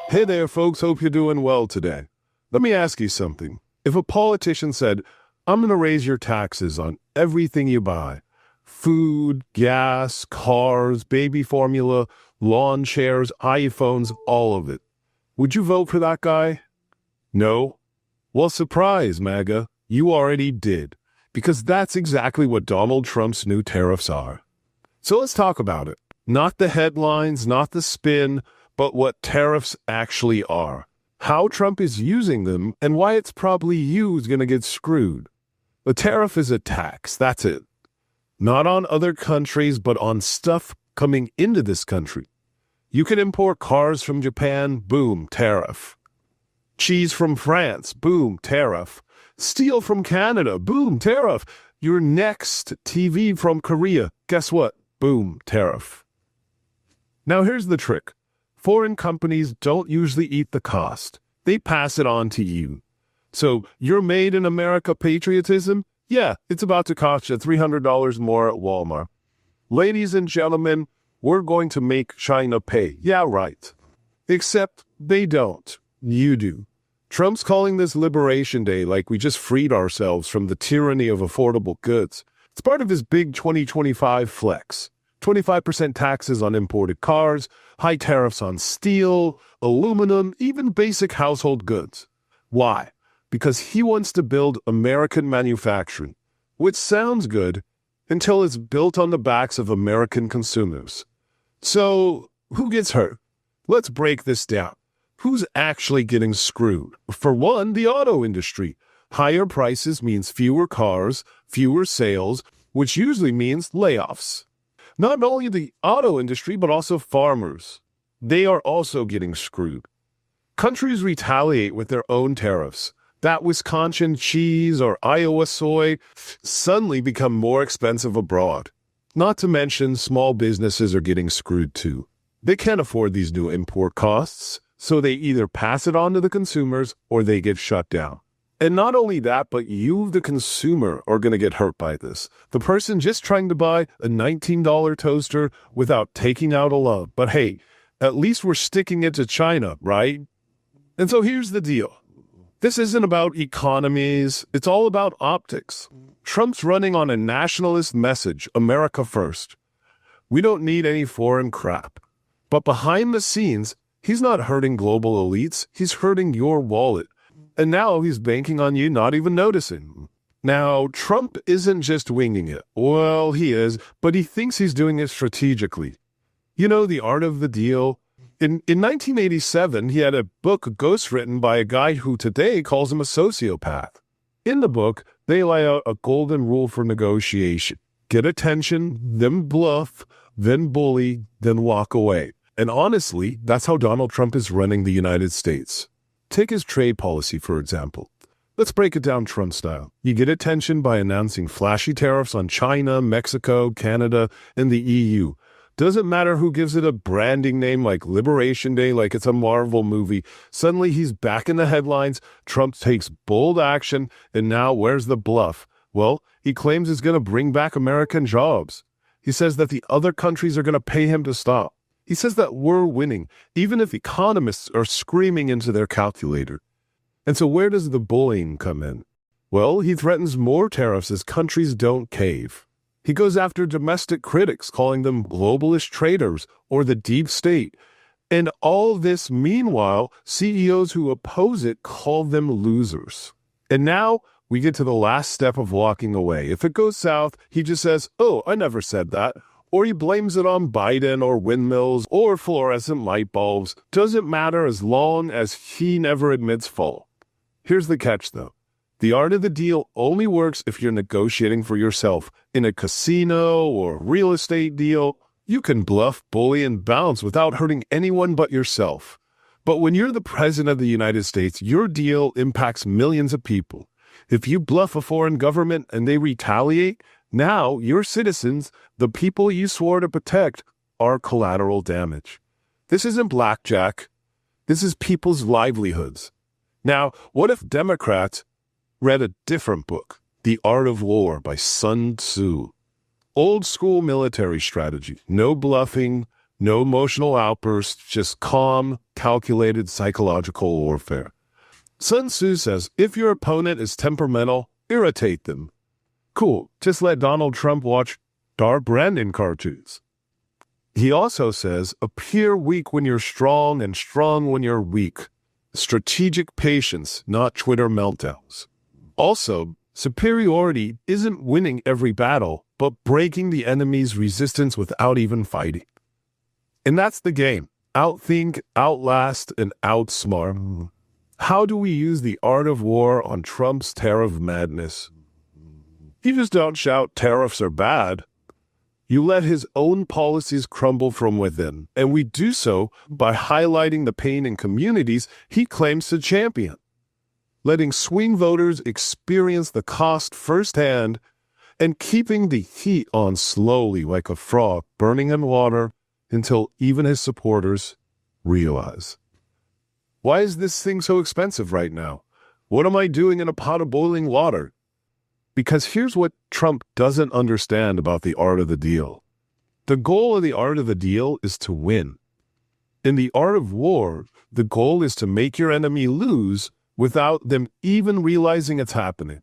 Hey there, folks. Hope you're doing well today. Let me ask you something. If a politician said, I'm going to raise your taxes on everything you buy, food, gas, cars, baby formula, lawn chairs, iPhones, all of it, would you vote for that guy? No? Well, surprise, MAGA, you already did, because that's exactly what Donald Trump's new tariffs are. So let's talk about it. Not the headlines, not the spin, but what tariffs actually are. How Trump is using them, and why it's probably you who's going to get screwed. A tariff is a tax, that's it. Not on other countries, but on stuff coming into this country. You can import cars from Japan, boom, tariff. Cheese from France, boom, tariff. Steel from Canada, boom, tariff. Your next TV from Korea, guess what? Boom, tariff. Now here's the trick. Foreign companies don't usually eat the cost. They pass it on to you. So your made in America patriotism, yeah, it's about to cost you $300 more at Walmart. Ladies and gentlemen, we're going to make China pay. Yeah, right. Except they don't. You do. Trump's calling this Liberation Day like we just freed ourselves from the tyranny of affordable goods. It's part of his big 2025 flex. 25% taxes on imported cars, high tariffs on steel, aluminum, even basic household goods. Why? Because he wants to build American manufacturing, which sounds good until it's built on the backs of American consumers. So, who gets hurt? Let's break this down. Who's actually getting screwed? For one, the auto industry. Higher prices means fewer cars, fewer sales, which usually means layoffs. Not only the auto industry, but also farmers. They are also getting screwed. Countries retaliate with their own tariffs. That Wisconsin cheese or Iowa soy suddenly become more expensive abroad. Not to mention small businesses are getting screwed too. They can't afford these new import costs, so they either pass it on to the consumers or they get shut down. And not only that, but you, the consumer, are going to get hurt by this. The person just trying to buy a $19 toaster without taking out a loan. But hey, at least we're sticking it to China, right? And so here's the deal. This isn't about economies. It's all about optics. Trump's running on a nationalist message, America first. We don't need any foreign crap. But behind the scenes, he's not hurting global elites. He's hurting your wallet. And now he's banking on you not even noticing. Now, Trump isn't just winging it. Well, he is, but he thinks he's doing it strategically. You know, the art of the deal. In 1987, he had a book ghostwritten by a guy who today calls him a sociopath. In the book, they lay out a golden rule for negotiation. Get attention, then bluff, then bully, then walk away. And honestly, that's how Donald Trump is running the United States. Take his trade policy, for example. Let's break it down Trump style. You get attention by announcing flashy tariffs on China, Mexico, Canada, and the EU. Doesn't matter who gives it a branding name like Liberation Day, like it's a Marvel movie. Suddenly he's back in the headlines. Trump takes bold action, and now where's the bluff? Well, he claims he's going to bring back American jobs. He says that the other countries are going to pay him to stop. He says that we're winning, even if economists are screaming into their calculator. And so where does the bullying come in? Well, he threatens more tariffs as countries don't cave. He goes after domestic critics, calling them globalist traitors or the deep state. And all this meanwhile, CEOs who oppose it call them losers. And now we get to the last step of walking away. If it goes south, he just says, "Oh, I never said that." Or he blames it on Biden or windmills or fluorescent light bulbs. Doesn't matter as long as he never admits fault. Here's the catch, though. The art of the deal only works if you're negotiating for yourself. In a casino or real estate deal, you can bluff, bully, and bounce without hurting anyone but yourself. But when you're the president of the United States, your deal impacts millions of people. If you bluff a foreign government and they retaliate, now your citizens, the people you swore to protect, are collateral damage. This isn't blackjack. This is people's livelihoods. Now, what if Democrats read a different book, The Art of War by Sun Tzu? Old school military strategy. No bluffing, no emotional outbursts, just calm, calculated psychological warfare. Sun Tzu says, if your opponent is temperamental, irritate them. Cool, just let Donald Trump watch Dar Brandon cartoons. He also says, appear weak when you're strong and strong when you're weak. Strategic patience, not Twitter meltdowns. Also, superiority isn't winning every battle, but breaking the enemy's resistance without even fighting. And that's the game. Outthink, outlast, and outsmart. How do we use the art of war on Trump's tariff madness? You just don't shout tariffs are bad. You let his own policies crumble from within, and we do so by highlighting the pain in communities he claims to champion. Letting swing voters experience the cost firsthand and keeping the heat on slowly like a frog burning in water until even his supporters realize. Why is this thing so expensive right now? What am I doing in a pot of boiling water? Because here's what Trump doesn't understand about the art of the deal. The goal of the art of the deal is to win. In the art of war, the goal is to make your enemy lose without them even realizing it's happening.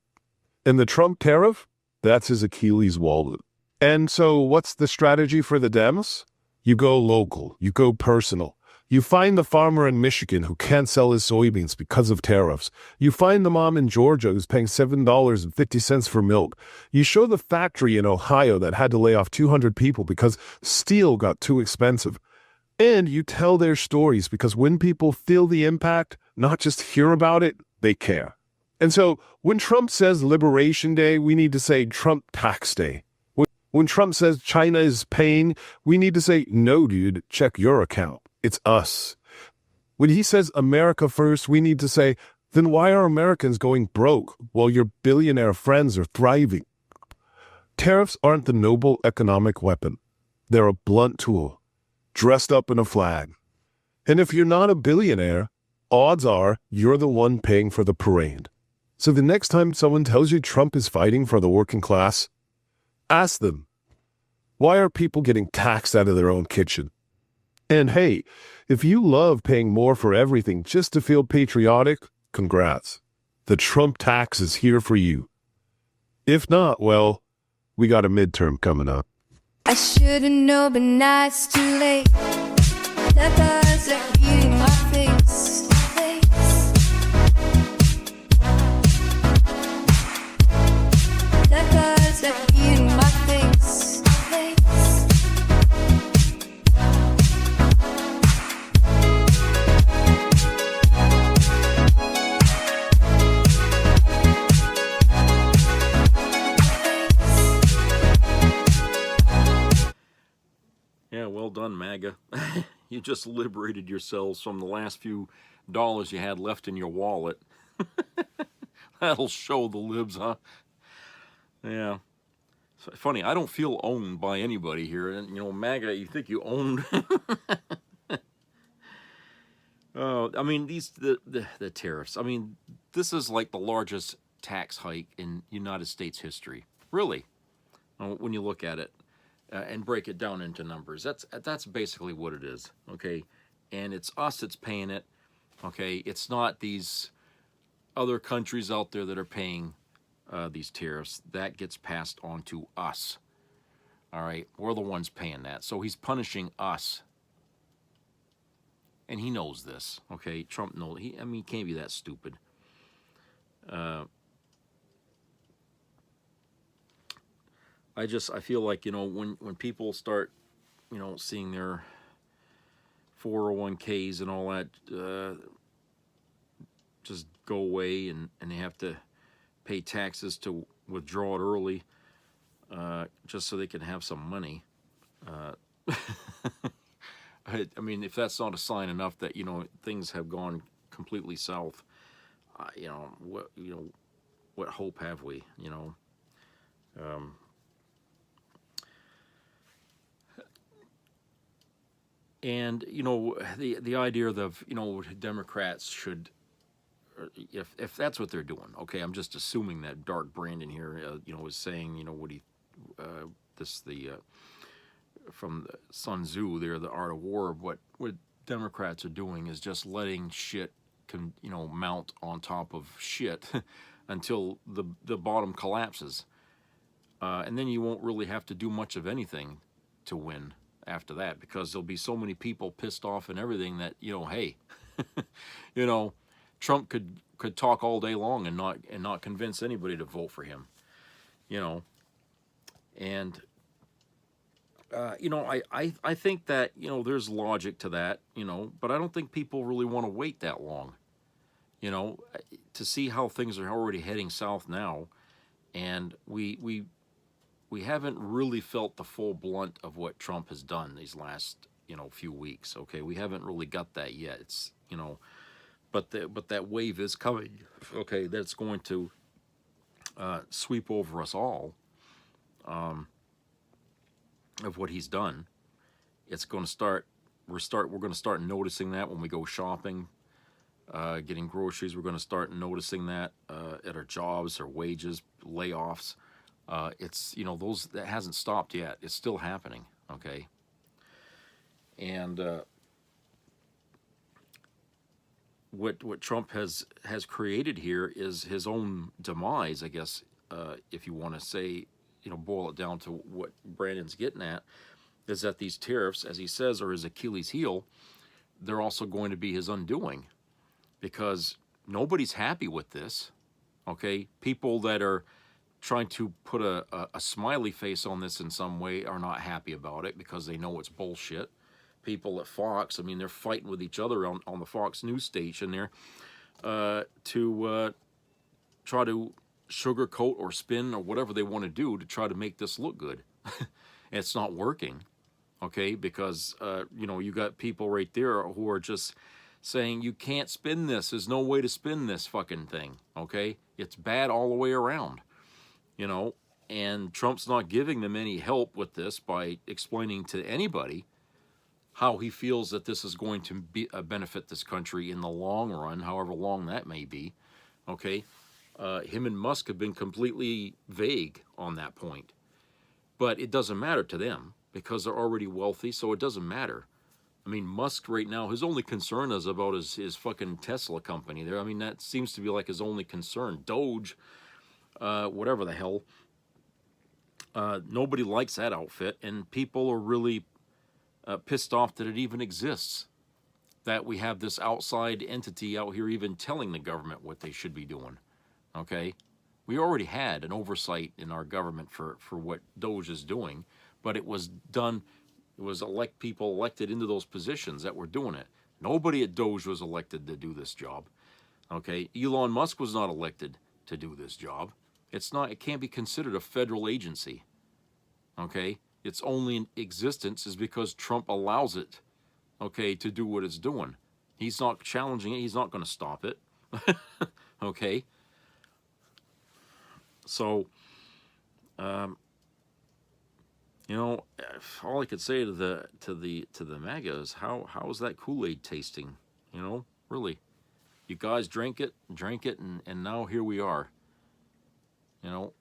And the Trump tariff, that's his Achilles wallet. And so what's the strategy for the Dems? You go local, you go personal. You find the farmer in Michigan who can't sell his soybeans because of tariffs. You find the mom in Georgia who's paying $7.50 for milk. You show the factory in Ohio that had to lay off 200 people because steel got too expensive. And you tell their stories because when people feel the impact, not just hear about it, they care. And so when Trump says Liberation Day, we need to say Trump Tax Day. When Trump says China is paying, we need to say, no, dude, check your account. It's us. When he says America first, we need to say, then why are Americans going broke while your billionaire friends are thriving? Tariffs aren't the noble economic weapon. They're a blunt tool, dressed up in a flag. And if you're not a billionaire, odds are you're the one paying for the parade. So the next time someone tells you Trump is fighting for the working class, ask them, why are people getting taxed out of their own kitchen? And hey, if you love paying more for everything just to feel patriotic, congrats. The Trump tax is here for you. If not, well, we got a midterm coming up. I should've known, but now it's too late. The buzz are eating my face. The buzz are eating my face. Yeah, well done, MAGA. You just liberated yourselves from the last few dollars you had left in your wallet. That'll show the libs, huh? Yeah. It's funny, I don't feel owned by anybody here. And, you know, MAGA, you think you owned... I mean, the tariffs. I mean, this is like the largest tax hike in United States history. Really, when you look at it. And break it down into numbers. That's basically what it is, okay? And it's us that's paying it, okay? It's not these other countries out there that are paying these tariffs. That gets passed on to us, all right? We're the ones paying that. So he's punishing us. And he knows this, okay? Trump knows. I mean, he can't be that stupid. I feel like, you know, when people start, you know, seeing their 401ks and all that just go away and they have to pay taxes to withdraw it early just so they can have some money. I mean, if that's not a sign enough that, you know, things have gone completely south, you know, what hope have we, you know? And, you know, the idea of, you know, Democrats should, if that's what they're doing, okay, I'm just assuming that Dark Brandon here, you know, was saying, you know, what he, from Sun Tzu there, The Art of War, what Democrats are doing is just letting shit, you know, mount on top of shit until the bottom collapses. And then you won't really have to do much of anything to win after that, because there'll be so many people pissed off and everything that, you know, hey, you know, Trump could talk all day long and not convince anybody to vote for him, you know. And you know, I think that, you know, there's logic to that, you know, but I don't think people really want to wait that long, you know, to see how things are already heading south now. And we haven't really felt the full blunt of what Trump has done these last, you know, few weeks. Okay, we haven't really got that yet. It's, you know, but that wave is coming. Okay, that's going to sweep over us all. Of what he's done, it's going to start. We're going to start noticing that when we go shopping, getting groceries. We're going to start noticing that at our jobs, our wages, layoffs. It's, you know, that hasn't stopped yet. It's still happening, okay? And what Trump has created here is his own demise, I guess, if you want to say, you know, boil it down to what Brandon's getting at, is that these tariffs, as he says, are his Achilles heel. They're also going to be his undoing, because nobody's happy with this, okay? People that are trying to put a smiley face on this in some way are not happy about it because they know it's bullshit. People at Fox, I mean, they're fighting with each other on the Fox News station there to try to sugarcoat or spin or whatever they want to do to try to make this look good. It's not working, okay? Because, you know, you got people right there who are just saying, you can't spin this. There's no way to spin this fucking thing, okay? It's bad all the way around, you know? And Trump's not giving them any help with this by explaining to anybody how he feels that this is going to benefit this country in the long run, however long that may be, okay? Him and Musk have been completely vague on that point. But it doesn't matter to them because they're already wealthy, so it doesn't matter. I mean, Musk right now, his only concern is about his fucking Tesla company there. I mean, that seems to be like his only concern. Doge, whatever the hell. Nobody likes that outfit, and people are really pissed off that it even exists. That we have this outside entity out here even telling the government what they should be doing. Okay? We already had an oversight in our government for what Doge is doing, but it was done, it was people elected into those positions that were doing it. Nobody at Doge was elected to do this job. Okay? Elon Musk was not elected to do this job. It can't be considered a federal agency. Okay? Its only existence is because Trump allows it, okay, to do what it's doing. He's not challenging it. He's not going to stop it. Okay? So, you know, all I could say to the MAGA is how is that Kool-Aid tasting? You know, really, you guys drank it, and now here we are. You know,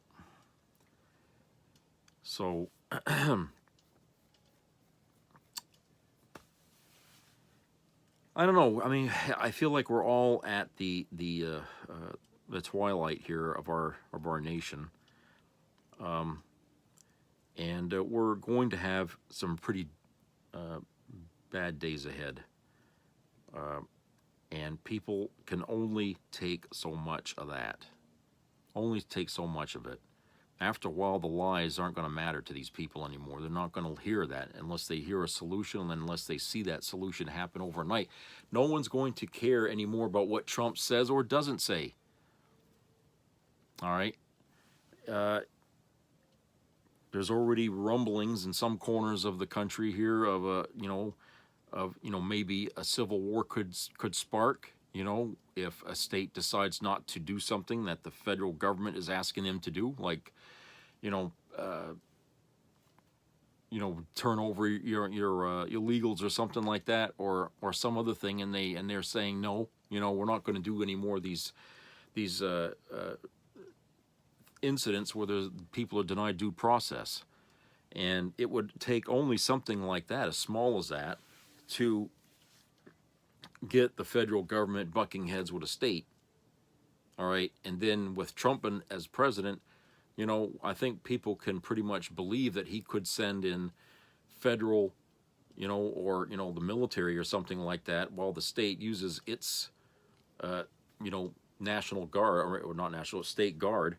so I don't know. I mean, I feel like we're all at the twilight here of our nation, and we're going to have some pretty bad days ahead, and people can only take so much of that, only take so much of it. After a while, the lies aren't going to matter to these people anymore. They're not going to hear that unless they hear a solution, and unless they see that solution happen overnight. No one's going to care anymore about what Trump says or doesn't say. All right? There's already rumblings in some corners of the country here of maybe a civil war could spark. You know, if a state decides not to do something that the federal government is asking them to do, like, turn over your illegals or something like that, or some other thing, and they're saying no, we're not going to do any more of these incidents where people are denied due process, and it would take only something like that, as small as that, to get the federal government bucking heads with a state. All right, and then with Trump as president, I think people can pretty much believe that he could send in federal, or the military or something like that, while the state uses its, National Guard or not National State Guard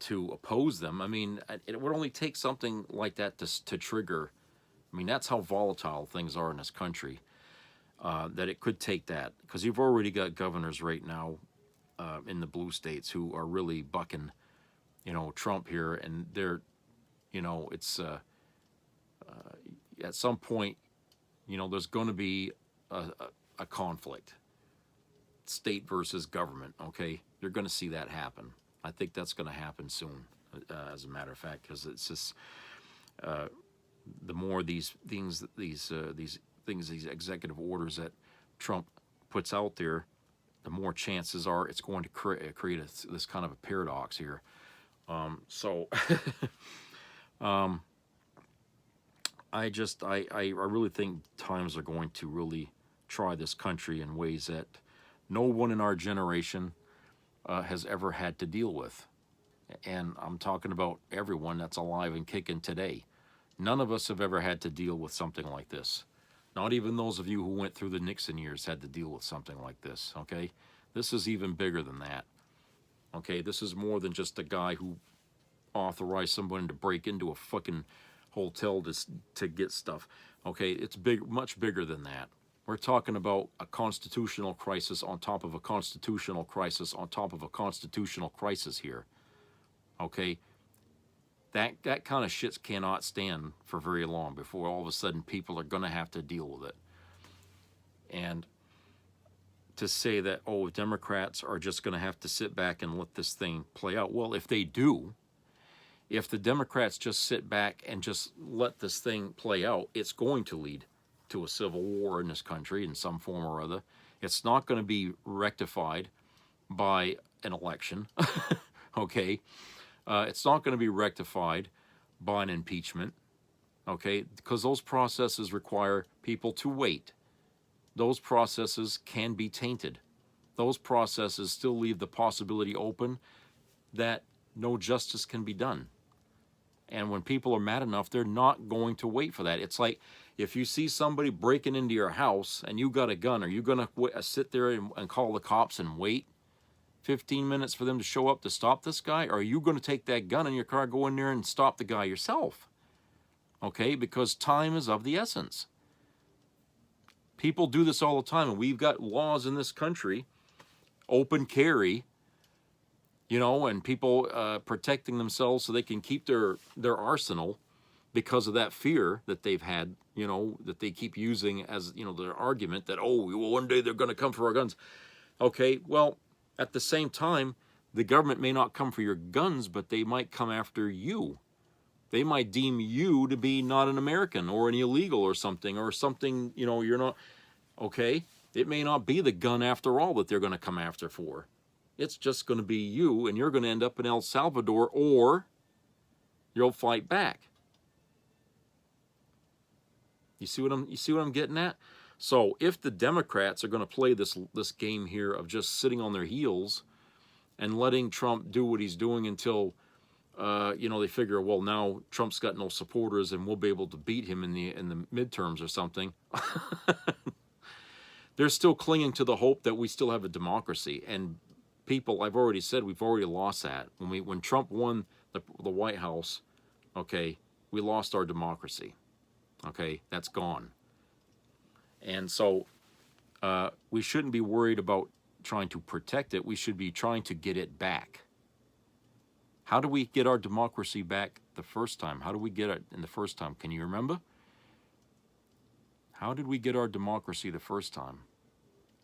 to oppose them. I mean, it would only take something like that to trigger. I mean, that's how volatile things are in this country. That it could take that, because you've already got governors right now in the blue states who are really bucking, Trump here, and they're, it's at some point, there's going to be a conflict, state versus government. Okay, you're going to see that happen. I think that's going to happen soon, as a matter of fact, because it's just the more these executive orders that Trump puts out there, the more chances are it's going to create this kind of a paradox here. I really think times are going to really try this country in ways that no one in our generation has ever had to deal with. And I'm talking about everyone that's alive and kicking today. None of us have ever had to deal with something like this. Not even those of you who went through the Nixon years had to deal with something like this, okay? This is even bigger than that, okay? This is more than just a guy who authorized someone to break into a fucking hotel to get stuff, okay? It's much bigger than that. We're talking about a constitutional crisis on top of a constitutional crisis on top of a constitutional crisis here, okay? That kind of shit cannot stand for very long before all of a sudden people are going to have to deal with it. And to say that, Democrats are just going to have to sit back and let this thing play out. Well, if they do, if the Democrats just sit back and just let this thing play out, it's going to lead to a civil war in this country in some form or other. It's not going to be rectified by an election, okay? It's not going to be rectified by an impeachment, okay? Because those processes require people to wait. Those processes can be tainted. Those processes still leave the possibility open that no justice can be done. And when people are mad enough, they're not going to wait for that. It's like if you see somebody breaking into your house and you got a gun, are you going to sit there and call the cops and wait 15 minutes for them to show up to stop this guy? Or are you going to take that gun in your car, go in there and stop the guy yourself? Okay, because time is of the essence. People do this all the time, and we've got laws in this country, open carry, you know, and people protecting themselves so they can keep their arsenal because of that fear that they've had, you know, that they keep using as, you know, their argument that, oh, well, one day they're going to come for our guns. Okay, well, at the same time, the government may not come for your guns, but they might come after you. They might deem you to be not an American or an illegal or something, you know, you're not, okay? It may not be the gun after all that they're going to come after for. It's just going to be you, and you're going to end up in El Salvador, or you'll fight back. You see what I'm getting at? So if the Democrats are going to play this game here of just sitting on their heels and letting Trump do what he's doing until you know, they figure, well, now Trump's got no supporters and we'll be able to beat him in the midterms or something. They're still clinging to the hope that we still have a democracy. And people, I've already said, we've already lost that. When Trump won the White House, okay, we lost our democracy. Okay, that's gone. And so we shouldn't be worried about trying to protect it. We should be trying to get it back. How do we get our democracy back the first time? How do we get it in the first time? Can you remember? How did we get our democracy the first time?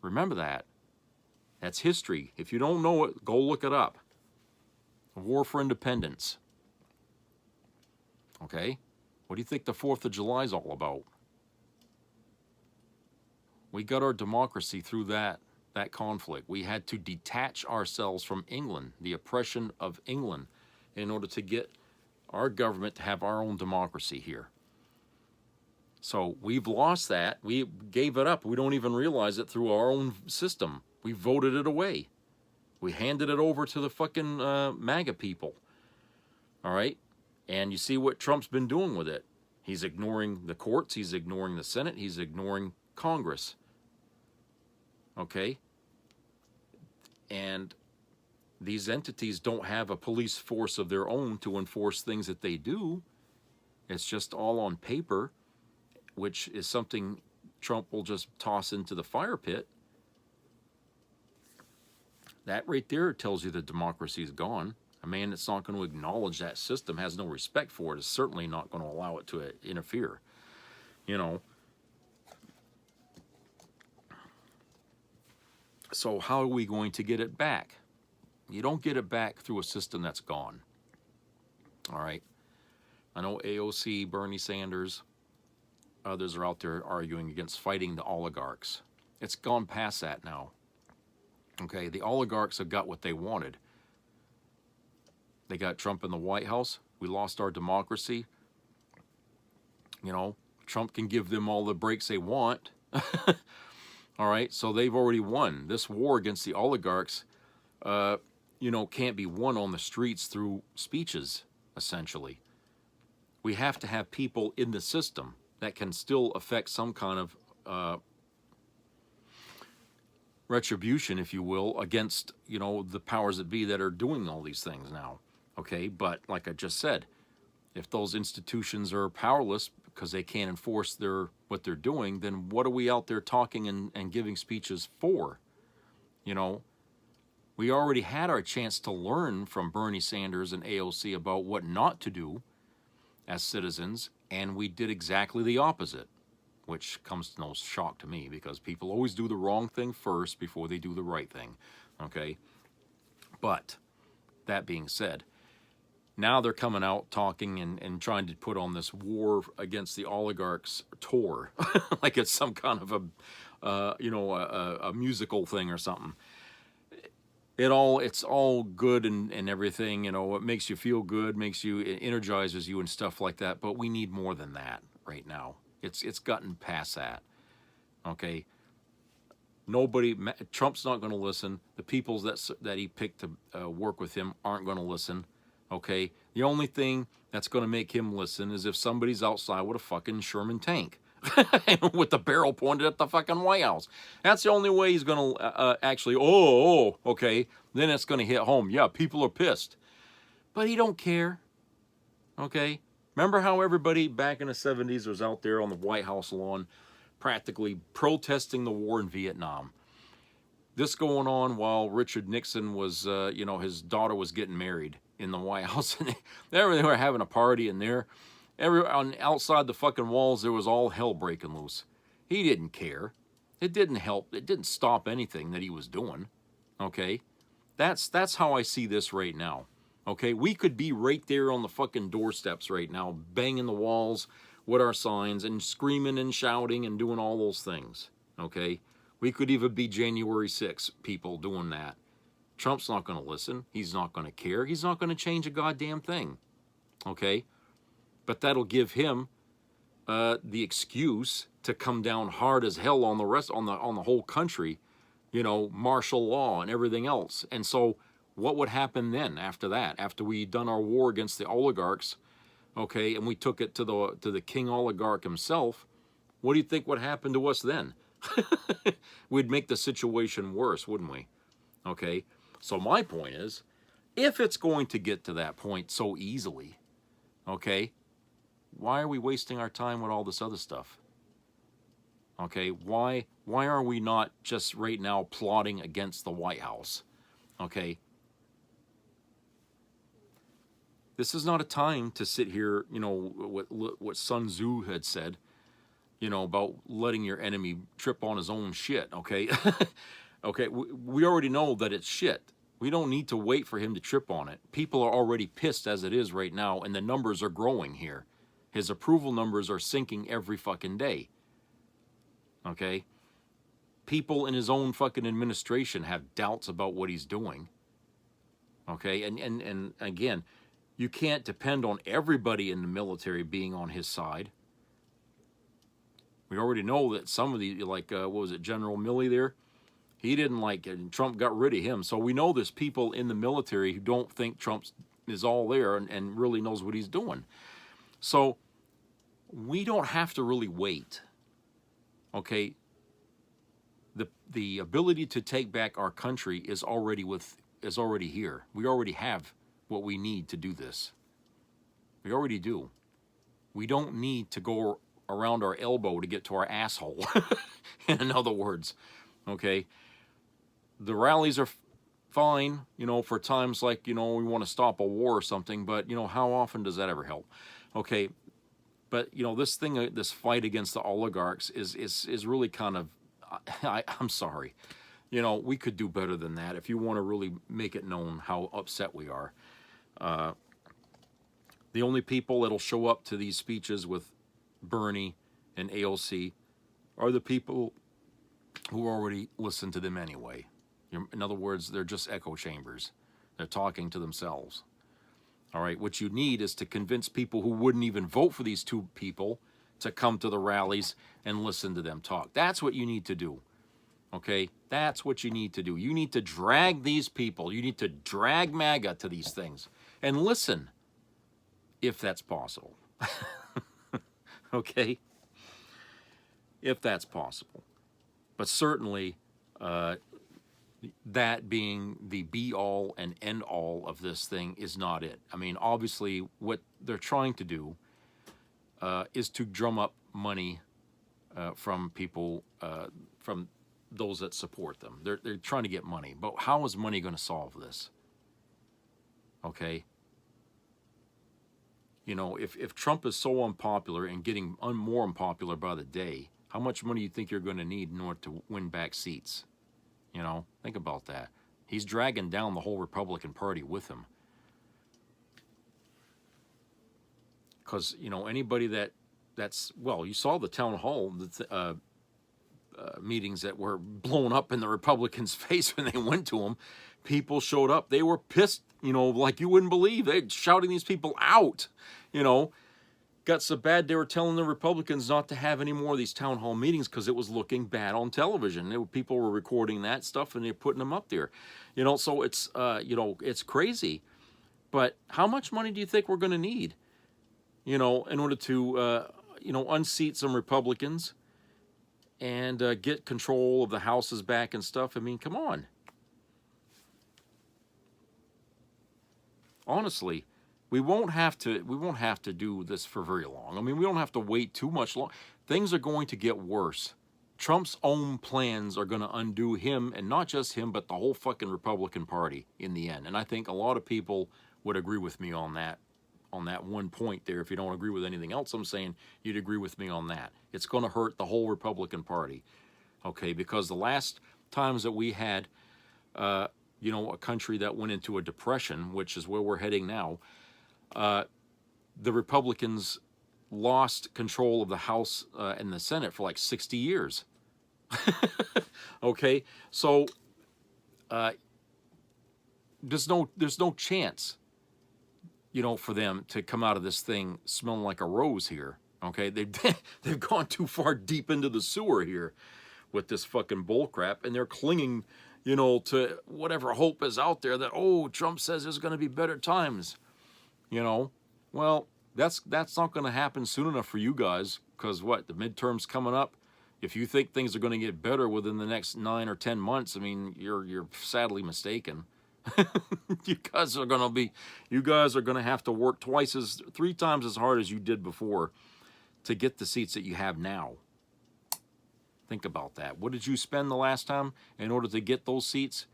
Remember that. That's history. If you don't know it, go look it up. War for Independence. Okay? What do you think the 4th of July is all about? We got our democracy through that conflict. We had to detach ourselves from England, the oppression of England, in order to get our government to have our own democracy here. So we've lost that. We gave it up. We don't even realize it through our own system. We voted it away. We handed it over to the fucking MAGA people. All right? And you see what Trump's been doing with it. He's ignoring the courts. He's ignoring the Senate. He's ignoring Congress. Okay? And these entities don't have a police force of their own to enforce things that they do. It's just all on paper, which is something Trump will just toss into the fire pit. That right there tells you that democracy is gone. A man that's not going to acknowledge that system, has no respect for it, is certainly not going to allow it to interfere. You know. So how are we going to get it back? You don't get it back through a system that's gone. All right. I know AOC, Bernie Sanders, others are out there arguing against fighting the oligarchs. It's gone past that now. Okay, the oligarchs have got what they wanted. They got Trump in the White House. We lost our democracy. You know, Trump can give them all the breaks they want. All right, so they've already won. This war against the oligarchs, you know, can't be won on the streets through speeches, essentially. We have to have people in the system that can still affect some kind of retribution, if you will, against, you know, the powers that be that are doing all these things now. Okay, but like I just said, if those institutions are powerless because they can't enforce what they're doing, then what are we out there talking and giving speeches for? You know, we already had our chance to learn from Bernie Sanders and AOC about what not to do as citizens, and we did exactly the opposite, which comes to no shock to me because people always do the wrong thing first before they do the right thing, okay? But that being said, now they're coming out talking and trying to put on this war against the oligarchs tour, like it's some kind of a musical thing or something. it's all good and everything, you know, it makes you feel good, it energizes you and stuff like that, but we need more than that right now. It's gotten past that. Okay? Trump's not going to listen. The people that he picked to work with him aren't going to listen. Okay? The only thing that's going to make him listen is if somebody's outside with a fucking Sherman tank. With the barrel pointed at the fucking White House. That's the only way he's going to actually, okay, then it's going to hit home. Yeah, people are pissed. But he don't care. Okay? Remember how everybody back in the 70s was out there on the White House lawn practically protesting the war in Vietnam? This going on while Richard Nixon was, his daughter was getting married in the White House. And they were having a party in there. Outside the fucking walls, there was all hell breaking loose. He didn't care. It didn't help. It didn't stop anything that he was doing. Okay? That's how I see this right now. Okay? We could be right there on the fucking doorsteps right now, banging the walls with our signs and screaming and shouting and doing all those things. Okay? We could even be January 6th people doing that. Trump's not going to listen. He's not going to care. He's not going to change a goddamn thing. Okay? But that'll give him the excuse to come down hard as hell on the whole country, martial law and everything else. And so what would happen then after that? After we done our war against the oligarchs, okay, and we took it to the king oligarch himself, what do you think would happen to us then? We'd make the situation worse, wouldn't we? Okay, so my point is, if it's going to get to that point so easily, okay, why are we wasting our time with all this other stuff? Okay, why are we not just right now plotting against the White House? Okay, this is not a time to sit here, what Sun Tzu had said, about letting your enemy trip on his own shit, okay? Okay, we already know that it's shit. We don't need to wait for him to trip on it. People are already pissed as it is right now, and the numbers are growing here. His approval numbers are sinking every fucking day. Okay? People in his own fucking administration have doubts about what he's doing. Okay? And again, you can't depend on everybody in the military being on his side. We already know that some of the, what was it, General Milley there? He didn't like it, and Trump got rid of him. So we know there's people in the military who don't think Trump is all there and really knows what he's doing. So we don't have to really wait. Okay? The ability to take back our country is already here. We already have what we need to do this. We already do. We don't need to go around our elbow to get to our asshole. In other words, okay? The rallies are fine, for times like, we want to stop a war or something, but, how often does that ever help? Okay, but, this fight against the oligarchs is really kind of, I'm sorry. We could do better than that if you want to really make it known how upset we are. The only people that'll show up to these speeches with Bernie and AOC are the people who already listen to them anyway. In other words, they're just echo chambers. They're talking to themselves. All right, what you need is to convince people who wouldn't even vote for these two people to come to the rallies and listen to them talk. That's what you need to do. Okay, that's what you need to do. You need to drag these people. You need to drag MAGA to these things and listen, if that's possible. Okay? If that's possible. But certainly, that being the be-all and end-all of this thing is not it. I mean, obviously, what they're trying to do is to drum up money from people, from those that support them. They're trying to get money. But how is money going to solve this? Okay? If Trump is so unpopular and getting more unpopular by the day, how much money do you think you're going to need in order to win back seats? Think about that. He's dragging down the whole Republican Party with him. Because, anybody that's, well, you saw the town hall meetings that were blown up in the Republicans' face when they went to them. People showed up. They were pissed, you know, like you wouldn't believe. They're shouting these people out, you know. Got so bad they were telling the Republicans not to have any more of these town hall meetings because it was looking bad on television. People were recording that stuff and they're putting them up there, you know. So it's you know, it's crazy. But how much money do you think we're going to need, you know, in order to you know, unseat some Republicans and get control of the houses back and stuff? I mean, come on. Honestly, we won't have to do this for very long. I mean, we don't have to wait too much long. Things are going to get worse. Trump's own plans are going to undo him, and not just him, but the whole fucking Republican Party in the end. And I think a lot of people would agree with me on that one point there. If you don't agree with anything else I'm saying, you'd agree with me on that. It's going to hurt the whole Republican Party, okay? Because the last times that we had, you know, a country that went into a depression, which is where we're heading now, the Republicans lost control of the House and the Senate for like 60 years. Okay, so there's no chance, you know, for them to come out of this thing smelling like a rose here. Okay, they've gone too far deep into the sewer here with this fucking bull crap, and they're clinging, you know, to whatever hope is out there that, oh, Trump says there's going to be better times. You know, well, that's not going to happen soon enough for you guys, because what, the midterms coming up? If you think things are going to get better within the next 9 or 10 months, I mean, you're sadly mistaken. You guys are going to have to work 3 times as hard as you did before to get the seats that you have now. Think about that. What did you spend the last time in order to get those seats?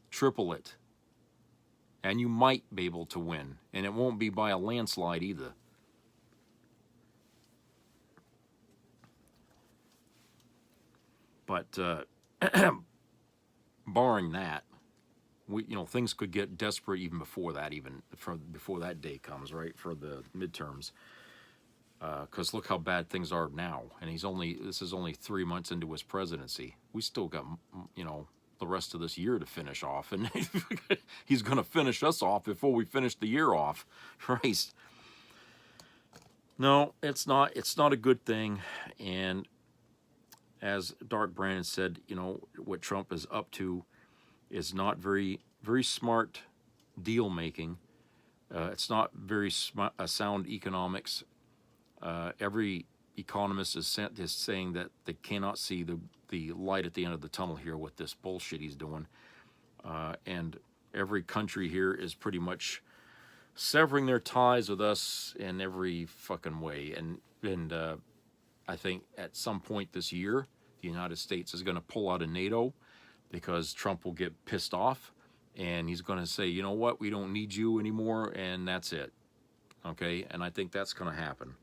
Triple it. And you might be able to win. And it won't be by a landslide either. But barring that, you know, things could get desperate even before that, before that day comes, right, for the midterms. Because look how bad things are now. And this is only 3 months into his presidency. We still got, you know, the rest of this year to finish off, and he's going to finish us off before we finish the year off. Christ. No, it's not a good thing. And as Dark Brandon said, you know, what Trump is up to is not very, very smart deal making. It's not very sound economics. Every economist is saying that they cannot see the light at the end of the tunnel here with this bullshit he's doing. And every country here is pretty much severing their ties with us in every fucking way. And I think at some point this year, the United States is going to pull out of NATO because Trump will get pissed off and he's going to say, you know what, we don't need you anymore, and that's it. Okay? And I think that's going to happen.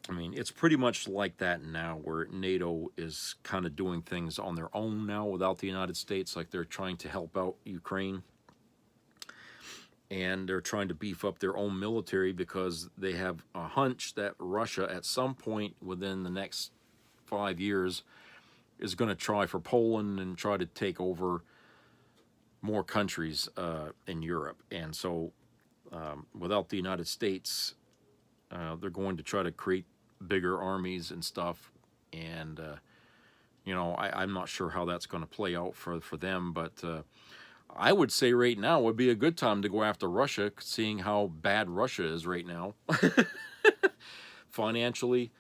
I mean, it's pretty much like that now, where NATO is kind of doing things on their own now without the United States, like they're trying to help out Ukraine. And they're trying to beef up their own military because they have a hunch that Russia, at some point within the next 5 years, is going to try for Poland and try to take over more countries in Europe. And so without the United States, they're going to try to create bigger armies and stuff. And, you know, I'm not sure how that's going to play out for them, but I would say right now would be a good time to go after Russia, seeing how bad Russia is right now. Financially,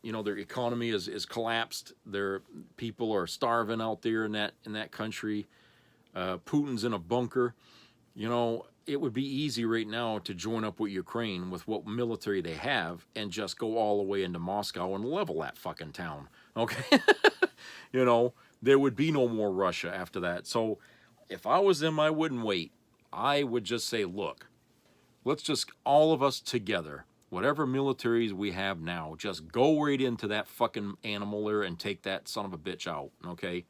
you know, their economy is collapsed. Their people are starving out there in that country. Putin's in a bunker. You know, it would be easy right now to join up with Ukraine with what military they have and just go all the way into Moscow and level that fucking town. Okay? You know, there would be no more Russia after that. So if I was them, I wouldn't wait. I would just say, look, let's just all of us together, whatever militaries we have now, just go right into that fucking animal there and take that son of a bitch out, okay?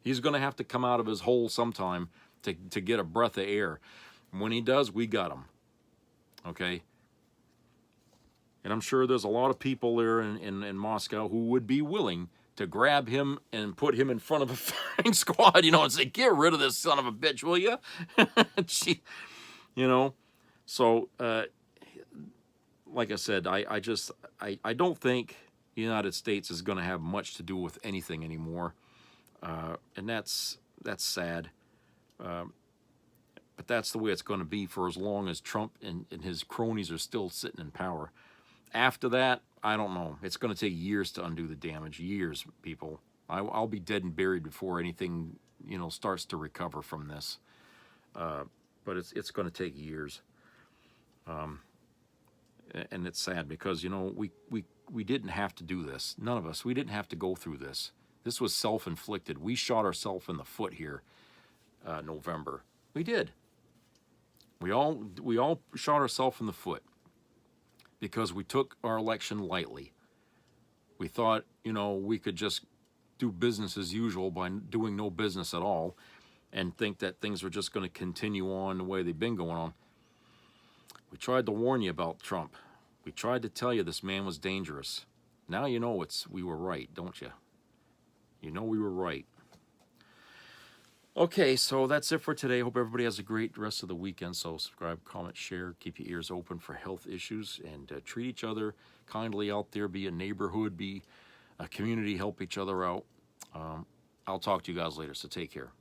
He's going to have to come out of his hole sometime to get a breath of air. When he does, we got him, okay? And I'm sure there's a lot of people there in Moscow who would be willing to grab him and put him in front of a firing squad, you know, and say, get rid of this son of a bitch, will you? You know, so like I said, I don't think the United States is going to have much to do with anything anymore, and that's sad. But that's the way it's going to be for as long as Trump and his cronies are still sitting in power. After that, I don't know. It's going to take years to undo the damage. Years, people. I'll be dead and buried before anything, you know, starts to recover from this. But it's going to take years. And it's sad because, you know, we didn't have to do this. None of us. We didn't have to go through this. This was self-inflicted. We shot ourselves in the foot here, November. We did. We all shot ourselves in the foot because we took our election lightly. We thought, you know, we could just do business as usual by doing no business at all and think that things were just going to continue on the way they've been going on. We tried to warn you about Trump. We tried to tell you this man was dangerous. Now you know we were right, don't you? You know we were right. Okay, so that's it for today. Hope everybody has a great rest of the weekend. So subscribe, comment, share, keep your ears open for health issues, and treat each other kindly out there. Be a neighborhood, be a community, help each other out. I'll talk to you guys later, so take care.